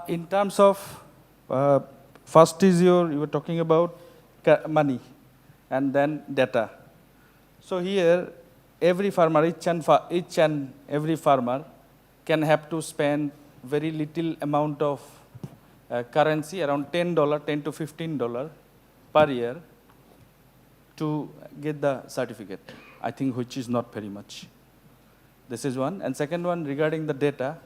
In terms of, first is you were talking about money and then data. So here, every farmer, each and every farmer can have to spend very little amount of currency, around $10, $10 to $15 per year to get the certificate, I think, which is not very much. This is one. And second one, regarding the data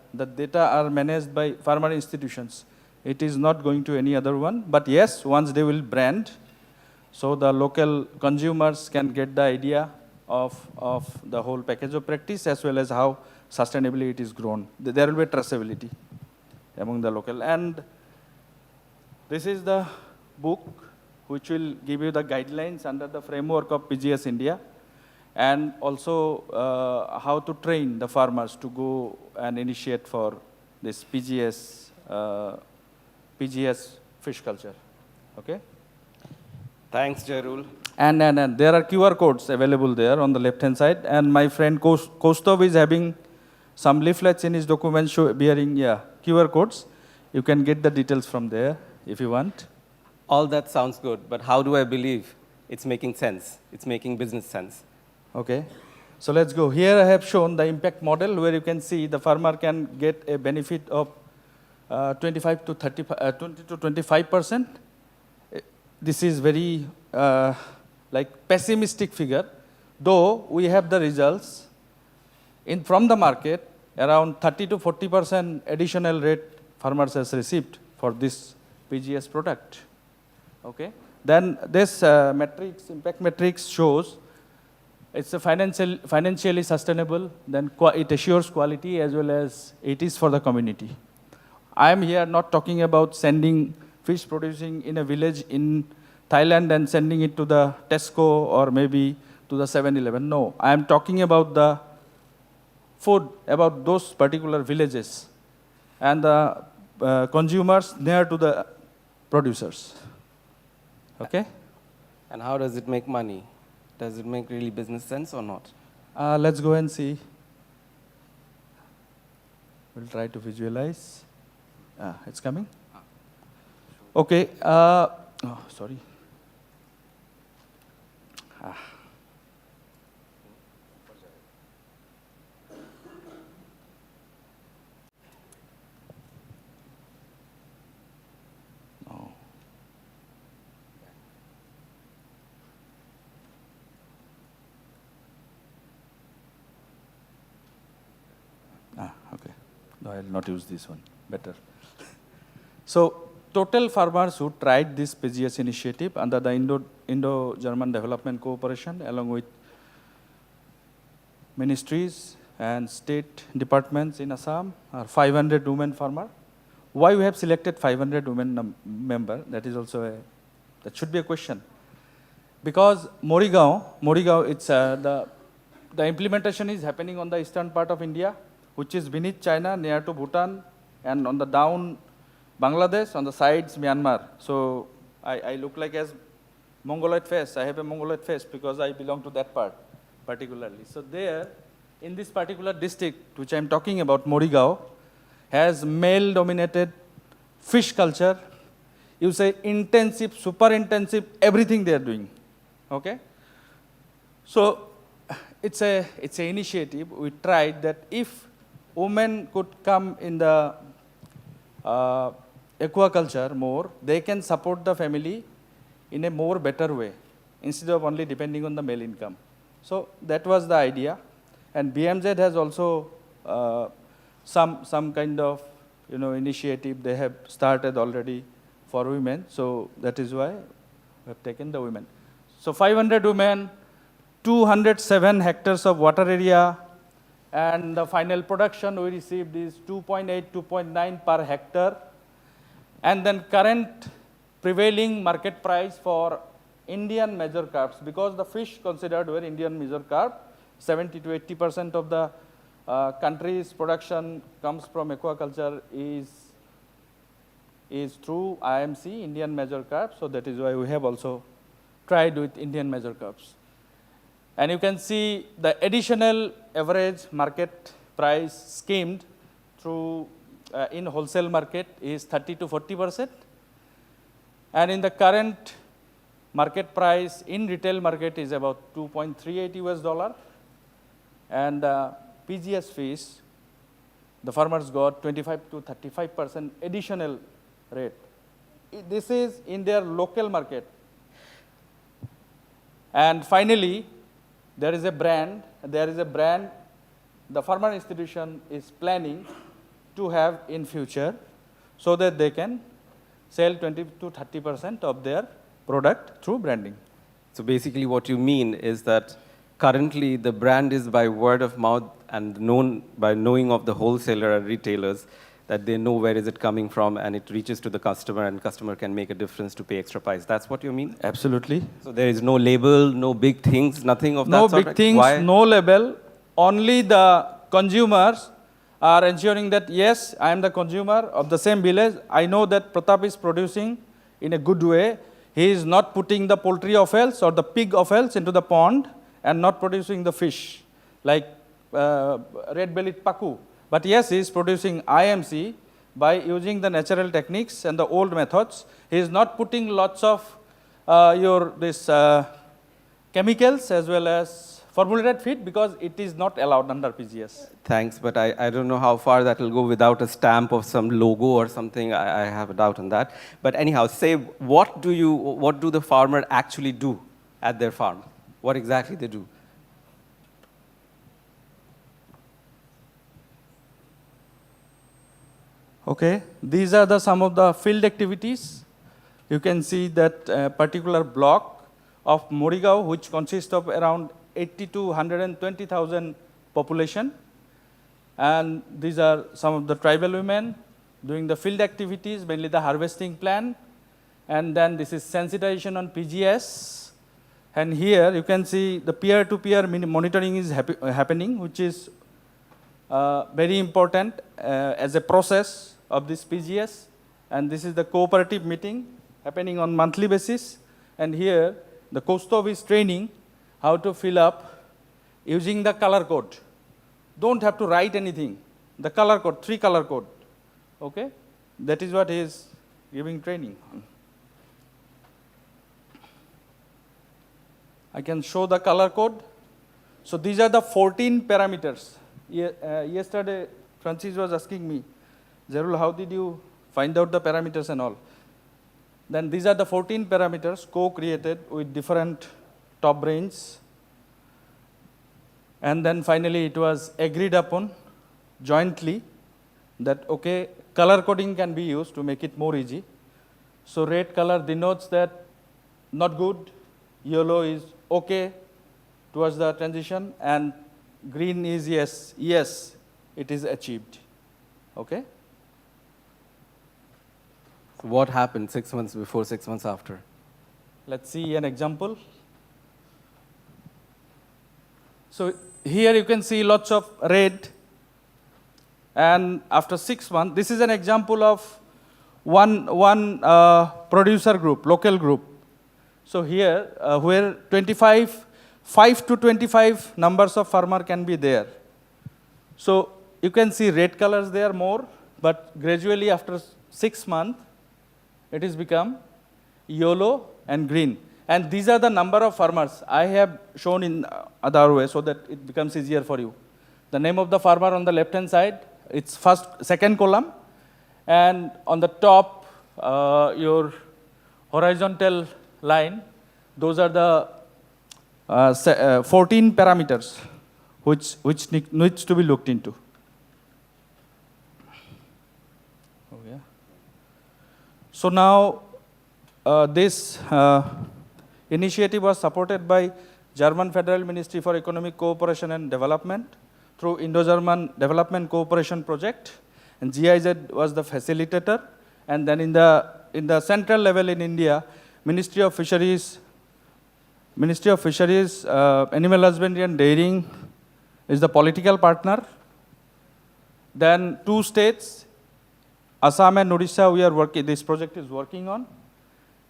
are managed by farmer institutions. It is not going to any other one. But yes, once they will brand, so the local consumers can get the idea of the whole package of practice as well as how sustainability is grown. There will be traceability among the local. And this is the book which will give you the guidelines under the framework of PGS India, and also how to train the farmers to go and initiate for this PGS fish culture. Okay? Thanks, Jeherul. And there are QR codes available there on the left-hand side. And my friend Kostov is having some leaflets in his document bearing QR codes. You can get the details from there if you want. All that sounds good, but how do I believe it's making sense? It's making business sense. Okay. So let's go. Here I have shown the impact model where you can see the farmer can get a benefit of 20 to 25%. This is very like pessimistic figure, though we have the results from the market, around 30 to 40% additional rate farmers has received for this PGS product. Okay. Then this impact matrix shows it's a financially sustainable, then it assures quality as well as it is for the community. I am here not talking about sending fish producing in a village in Thailand and sending it to the Tesco or maybe to the 7-Eleven. No, I am talking about the food, about those particular villages and the consumers near to the producers. Okay? And how does it make money? Does it make really business sense or not? Let's go and see. We'll try to visualize. It's coming. Okay. Sorry. Okay. No, I'll not use this one. Better. So, total farmers who tried this PGS initiative under the Indo-German Development Cooperation along with ministries and state departments in Assam are 500 women farmers. Why we have selected 500 women member? That is also that should be a question. Because Morigao, it's the implementation is happening on the eastern part of India, which is beneath China, near to Bhutan, and on the down Bangladesh, on the sides Myanmar. So I look like as Mongoloid face. I have a Mongoloid face because I belong to that part particularly. So there, in this particular district, which I'm talking about, Morigao, has male-dominated fish culture. You say intensive, super intensive, everything they are doing. Okay? So it's a initiative. We tried that if women could come in the aquaculture more, they can support the family in a more better way instead of only depending on the male income. So that was the idea. And BMZ has also some kind of initiative they have started already for women. So that is why we have taken the women. So 500 women, 207 hectares of water area, and the final production we received is 2.8, 2.9 per hectare. And then current prevailing market price for Indian major carps, because the fish considered were Indian major carp, 70 to 80% of the country's production comes from aquaculture is through IMC, Indian major carp. So that is why we have also tried with Indian major carps. And you can see the additional average market price schemed through in wholesale market is 30 to 40%. And in the current market price in retail market is about $2.38 US. And PGS fish, the farmers got 25 to 35% additional rate. This is in their local market. And finally, there is a brand the farmer institution is planning to have in future so that they can sell 20 to 30% of their product through branding. So basically what you mean is that currently the brand is by word of mouth and known by knowing of the wholesaler and retailers, that they know where is it coming from and it reaches to the customer and customer can make a difference to pay extra price. That's what you mean? Absolutely. So there is no label, no big things, nothing of that No sort? big things, Why? no label. Only the consumers are ensuring that, yes, I am the consumer of the same village. I know that Pratap is producing in a good way. He is not putting the poultry offals or the pig offals into the pond and not producing the fish like red-bellied paku. But yes, he is producing IMC by using the natural techniques and the old methods. He is not putting lots of chemicals as well as formulated feed because it is not allowed under PGS. Thanks, but I don't know how far that will go without a stamp of some logo or something. I have a doubt on that. But anyhow, say, what do the farmer actually do at their farm? What exactly they do? Okay, these are some of the field activities. You can see that particular block of Morigao, which consists of around 80 to 120,000 population. And these are some of the tribal women doing the field activities, mainly the harvesting plan. And then this is sensitization on PGS. And here you can see the peer-to-peer monitoring is happening, which is very important as a process of this PGS. And this is the cooperative meeting happening on monthly basis. And here the Kostov is training how to fill up using the color code. Don't have to write anything. The color code, 3 color code. Okay? That is what he is giving training on. I can show the color code. So these are the 14 parameters. Yesterday, Francis was asking me, Jeherul, how did you find out the parameters and all? Then these are the 14 parameters co-created with different top range. And then finally it was agreed upon jointly that, okay, color coding can be used to make it more easy. So red color denotes that not good, yellow is okay towards the transition, and green is yes, yes, it is achieved. Okay? So what happened 6 months before, 6 months after? Let's see an example. So here you can see lots of red, and after 6 months, this is an example of one producer group, local group. So here, where 5 to 25 numbers of farmer can be there. So you can see red colors there more, but gradually after 6 months, it has become yellow and green. And these are the number of farmers I have shown in other way so that it becomes easier for you. The name of the farmer on the left-hand side, it's second column. And on the top, your horizontal line, those are the 14 parameters which needs to be looked into. Oh, yeah. So now this initiative was supported by German Federal Ministry for Economic Cooperation and Development through Indo-German Development Cooperation Project, and GIZ was the facilitator. And then in the central level in India, Ministry of Fisheries, Animal Husbandry and Dairying is the political partner. Then 2 states, Assam and Odisha, this project is working on.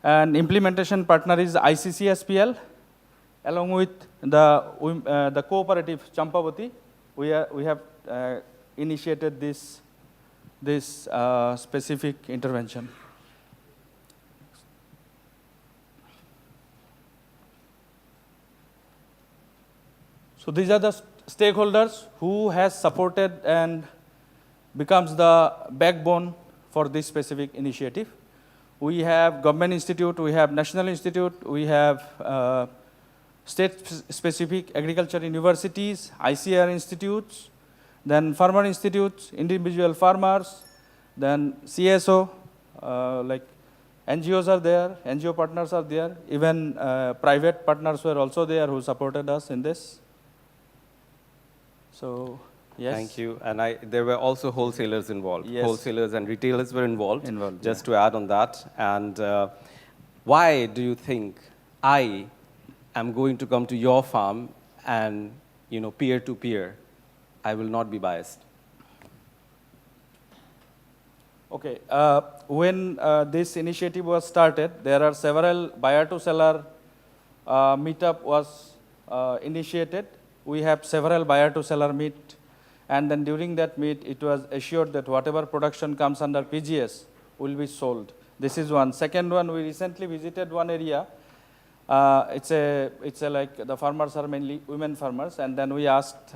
And implementation partner is ICCSPL, along with the cooperative Champavati. We have initiated this specific intervention. So these are the stakeholders who has supported and becomes the backbone for this specific initiative. We have government institute, we have national institute, we have state-specific agriculture universities, ICR institutes, then farmer institutes, individual farmers, then CSO, like NGOs are there, NGO partners are there, even private partners were also there who supported us in this. So, yes. Thank you. And there were also wholesalers involved. Yes. Wholesalers and retailers were involved. Just to add on that. And why do you think I am going to come to your farm and, peer to peer? I will not be biased. Okay. When this initiative was started, there are several buyer-to-seller meetup was initiated. We have several buyer-to-seller meet, and then during that meet, it was assured that whatever production comes under PGS will be sold. This is one. Second one, we recently visited one area. It's a like the farmers are mainly women farmers, and then we asked,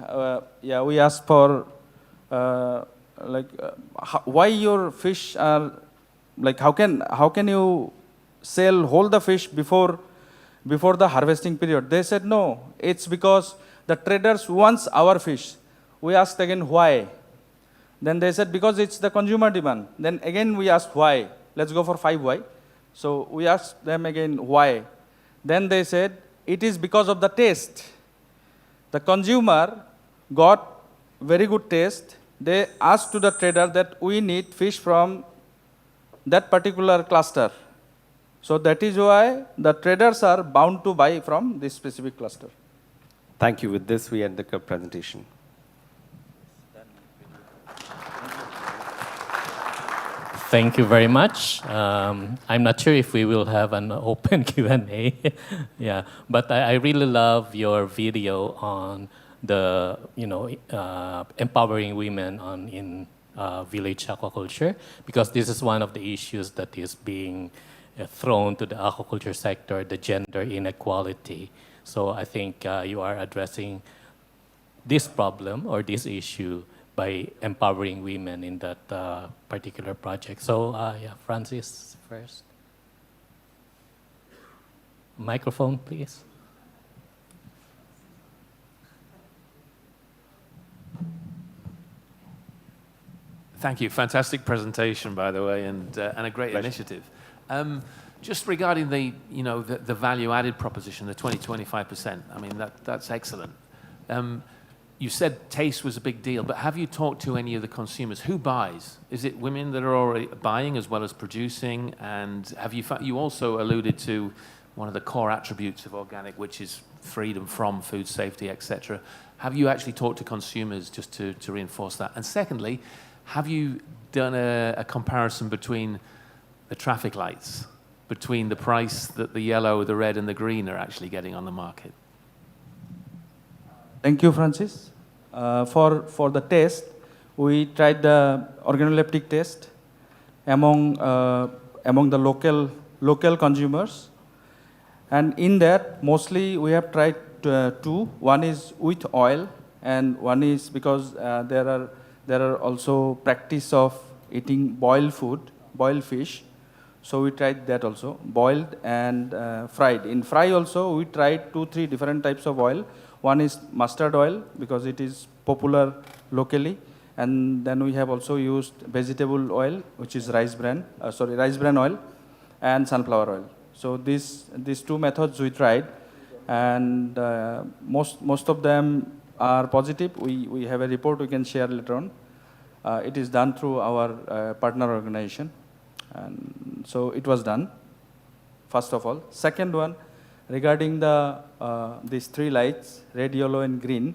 we asked for why your fish are like how can you hold the fish before the harvesting period? They said no, it's because the traders wants our fish. We asked again why. Then they said because it's the consumer demand. Then again we asked why. Let's go for 5 why. So we asked them again why. Then they said it is because of the taste. The consumer got very good taste. They asked to the trader that we need fish from that particular cluster. So that is why the traders are bound to buy from this specific cluster. Thank you. With this, we end the presentation. Thank you very much. I'm not sure if we will have an open Q&A. Yeah, but I really love your video on the empowering women in village aquaculture, because this is one of the issues that is being thrown to the aquaculture sector, the gender inequality. So I think you are addressing this problem or this issue by empowering women in that particular project. So yeah, Francis first. Microphone, please. Thank you. Fantastic presentation, by the way, and a great initiative. Just regarding the value-added proposition, the 20-25%. I mean, that's excellent. You said taste was a big deal, but have you talked to any of the consumers? Who buys? Is it women that are already buying as well as producing? And have you also alluded to one of the core attributes of organic, which is freedom from food safety, etc. Have you actually talked to consumers just to reinforce that? And secondly, have you done a comparison between the traffic lights, between the price that the yellow, the red, and the green are actually getting on the market? Thank you, Francis. For the test, we tried the organoleptic test among the local consumers, and in that mostly we have tried two. One is with oil, and one is because there are also practice of eating boiled food, boiled fish. So we tried that also, boiled and fried. In fry also, we tried 2-3 different types of oil. One is mustard oil because it is popular locally, and then we have also used vegetable oil, which is rice bran oil, and sunflower oil. So these two methods we tried, and most of them are positive. We have a report we can share later on. It is done through our partner organization, and so it was done. First of all, second one. Regarding these 3 lights, red, yellow, and green,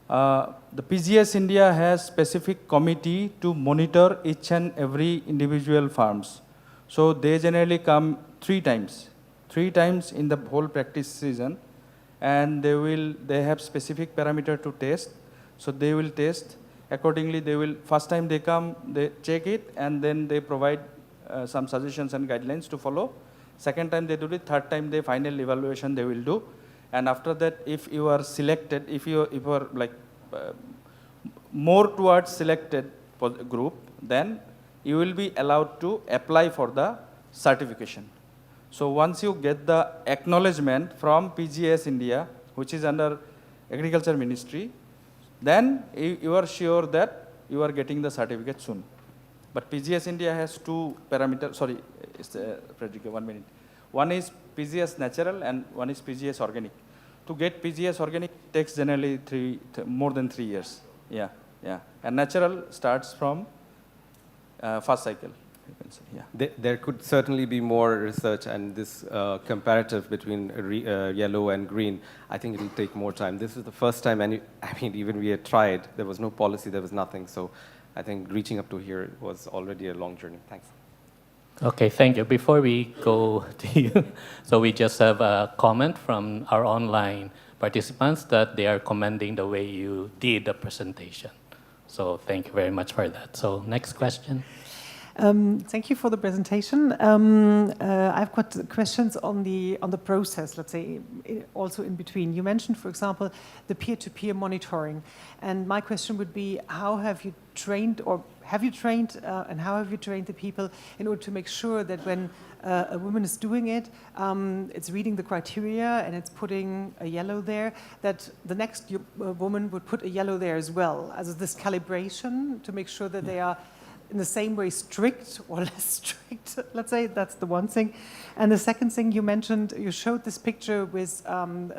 the PGS India has specific committee to monitor each and every individual farms. So they generally come 3 times in the whole practice season, and they have specific parameter to test. So they will test accordingly. First time they come, they check it, and then they provide some suggestions and guidelines to follow. Second time they do it, third time they final evaluation they will do, And after that, if you are selected, if you are like more towards selected group, then you will be allowed to apply for the certification. So once you get the acknowledgement from PGS India, which is under Agriculture Ministry, then you are sure that you are getting the certificate soon. But PGS India has two parameters, sorry, Frederica, 1 minute. One is PGS natural and one is PGS organic. To get PGS organic takes generally more than 3 years. Yeah, yeah. And natural starts from first cycle. You can say, yeah. There could certainly be more research, and this comparative between yellow and green, I think it will take more time. This is the first time, and I mean, even we had tried, there was no policy, there was nothing. So I think reaching up to here was already a long journey. Thanks. Okay, thank you. Before we go to you, so we just have a comment from our online participants that they are commending the way you did the presentation. So thank you very much for that. So next question. Thank you for the presentation. I've got questions on the process, let's say, also in between. You mentioned, for example, the peer-to-peer monitoring. And my question would be, how have you trained, or have you trained, and how have you trained the people in order to make sure that when a woman is doing it, it's reading the criteria and it's putting a yellow there, that the next woman would put a yellow there as well, as this calibration to make sure that they are in the same way strict or less strict, let's say. That's the one thing. And the second thing you mentioned, you showed this picture with on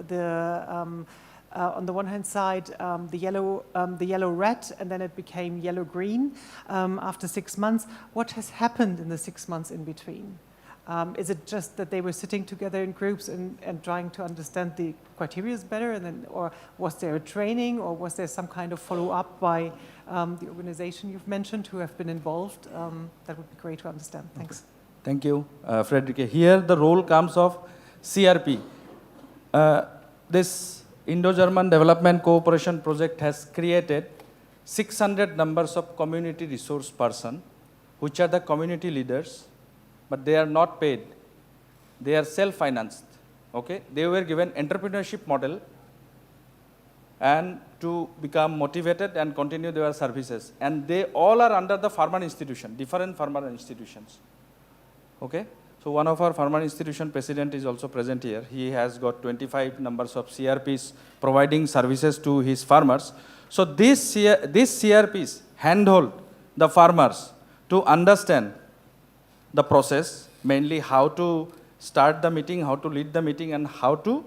the one hand side, the yellow-red, and then it became yellow-green after 6 months. What has happened in the 6 months in between? Is it just that they were sitting together in groups and trying to understand the criteria better, and then, or was there a training, or was there some kind of follow-up by the organization you've mentioned who have been involved? That would be great to understand. Thanks. Thank you, Frederica. Here the role comes of CRP. This Indo-German Development Cooperation Project has created 600 numbers of community resource person, which are the community leaders, but they are not paid. They are self-financed. Okay? They were given entrepreneurship model and to become motivated and continue their services. And they all are under the farmer institution, different farmer institutions. Okay? So one of our farmer institution president is also present here. He has got 25 numbers of CRPs providing services to his farmers. So these CRPs handhold the farmers to understand the process, mainly how to start the meeting, how to lead the meeting, and how to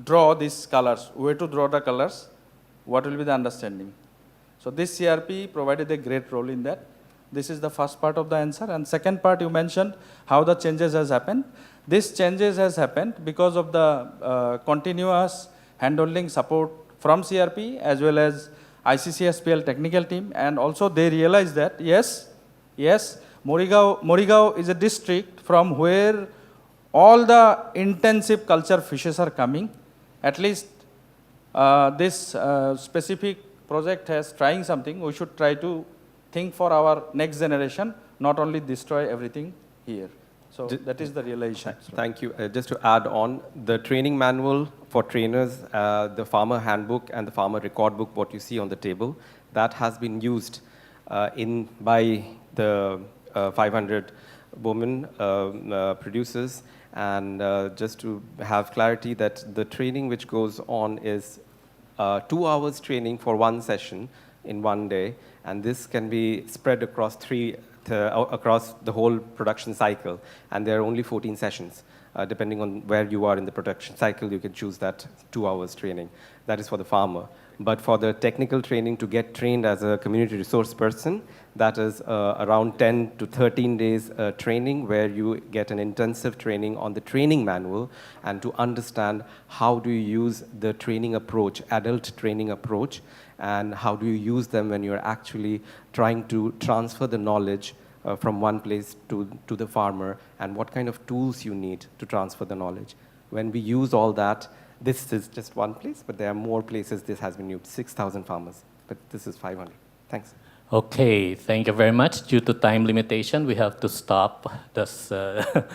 draw these colors, where to draw the colors, what will be the understanding. So this CRP provided a great role in that. This is the first part of the answer. And second part, you mentioned how the changes has happened. This changes has happened because of the continuous handholding support from CRP as well as ICCSPL technical team. And also they realized that, yes, Morigao is a district from where all the intensive culture fishes are coming. At least this specific project has trying something. We should try to think for our next generation, not only destroy everything here. So that is the realization. Thank you. Just to add on, the training manual for trainers, the farmer handbook and the farmer record book, what you see on the table, that has been used by the 500 women producers. And just to have clarity that the training which goes on is 2 hours training for one session in one day, and this can be spread across across the whole production cycle, and there are only 14 sessions. Depending on where you are in the production cycle, you can choose that 2 hours training. That is for the farmer. But for the technical training to get trained as a community resource person, that is around 10 to 13 days training, where you get an intensive training on the training manual and to understand how do you use the training approach, adult training approach, and how do you use them when you're actually trying to transfer the knowledge from one place to the farmer, and what kind of tools you need to transfer the knowledge. When we use all that, this is just one place, but there are more places this has been used, 6,000 farmers, but this is 500. Thanks. Okay, thank you very much. Due to time limitation, we have to stop this, the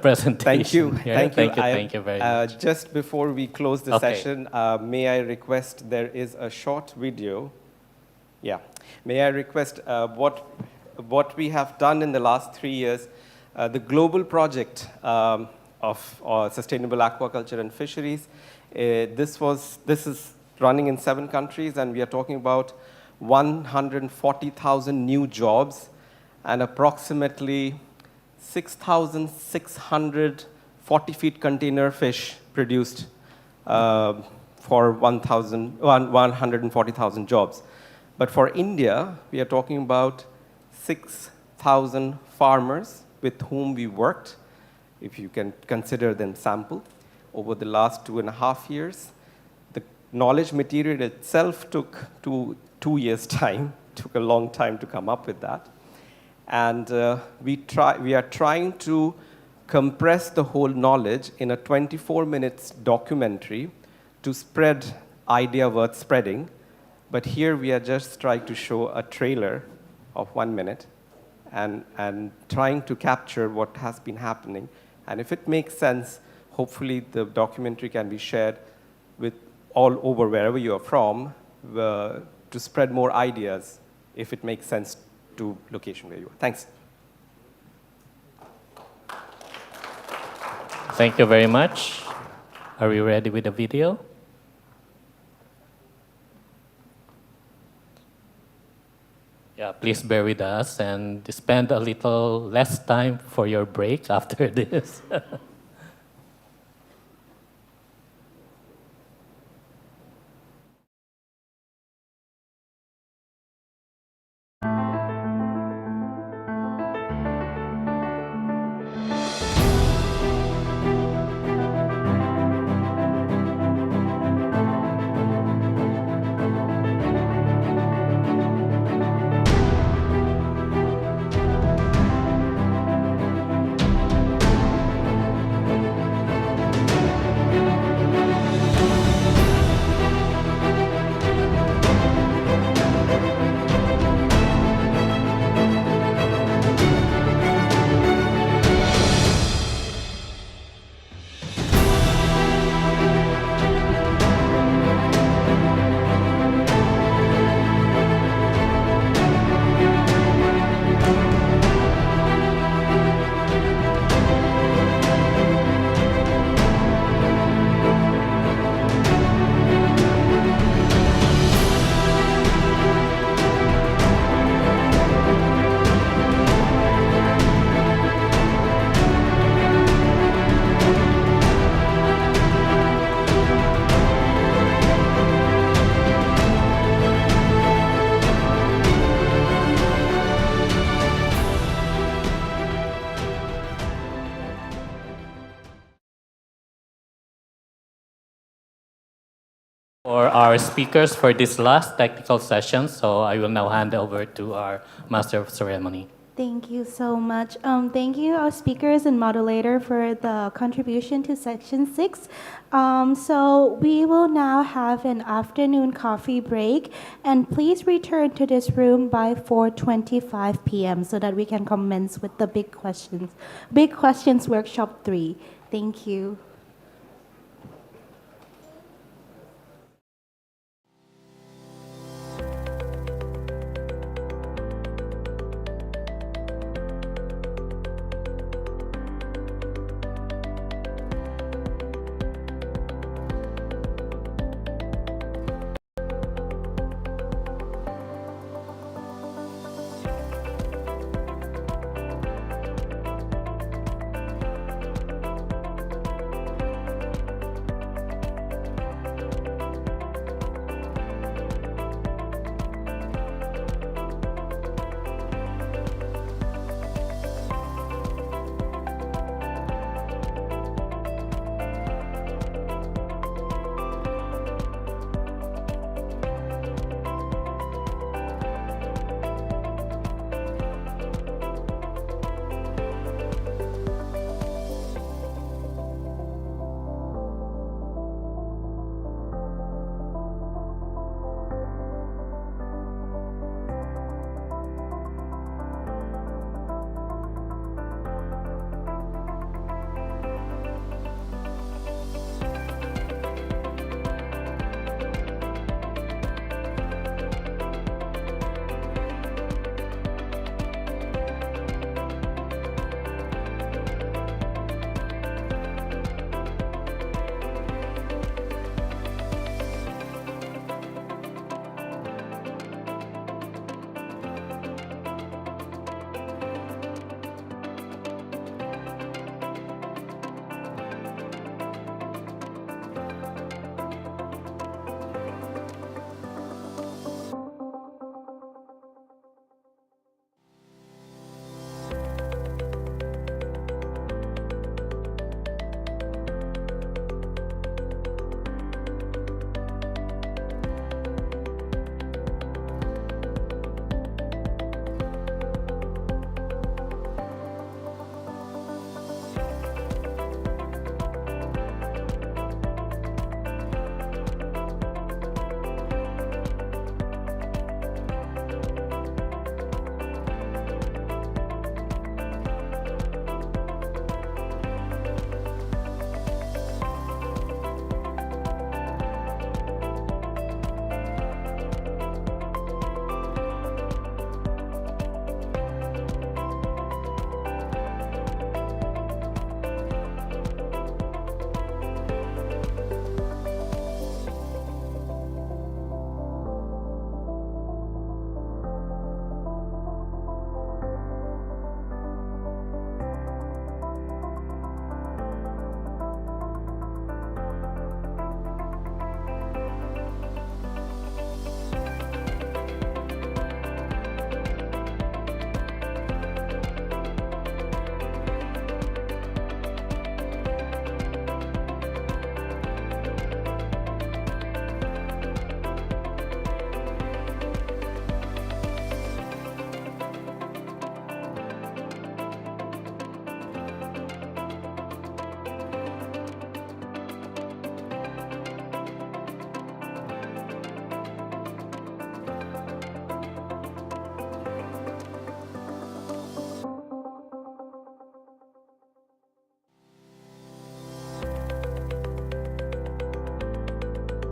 presentation. Thank you. Here. Thank you very much. Just before we close the Okay. session, may I request there is a short video. Yeah. May I request what we have done in the last 3 years, the global project of sustainable aquaculture and fisheries. This is running in 7 countries, and we are talking about 140,000 new jobs and approximately 6,600 40-feet container fish produced for 140,000 jobs. But for India, we are talking about 6,000 farmers with whom we worked, if you can consider them sampled, over the last 2.5 years. The knowledge material itself took 2 years' time, took a long time to come up with that. And we are trying to compress the whole knowledge in a 24 minutes documentary to spread idea worth spreading. But here we are just trying to show a trailer of 1 minute and trying to capture what has been happening. And if it makes sense, hopefully the documentary can be shared with all over wherever you are from to spread more ideas if it makes sense to location where you are. Thanks. Thank you very much. Are we ready with the video? Yeah, please bear with us and spend a little less time for your break after this. For our speakers for this last technical session, so I will now hand over to our Master of Ceremony. Thank you so much. Thank you, our speakers and moderator, for the contribution to Section 6. So we will now have an afternoon coffee break, and please return to this room by 4:25 p.m. so that we can commence with the Big Questions Workshop 3. Thank you.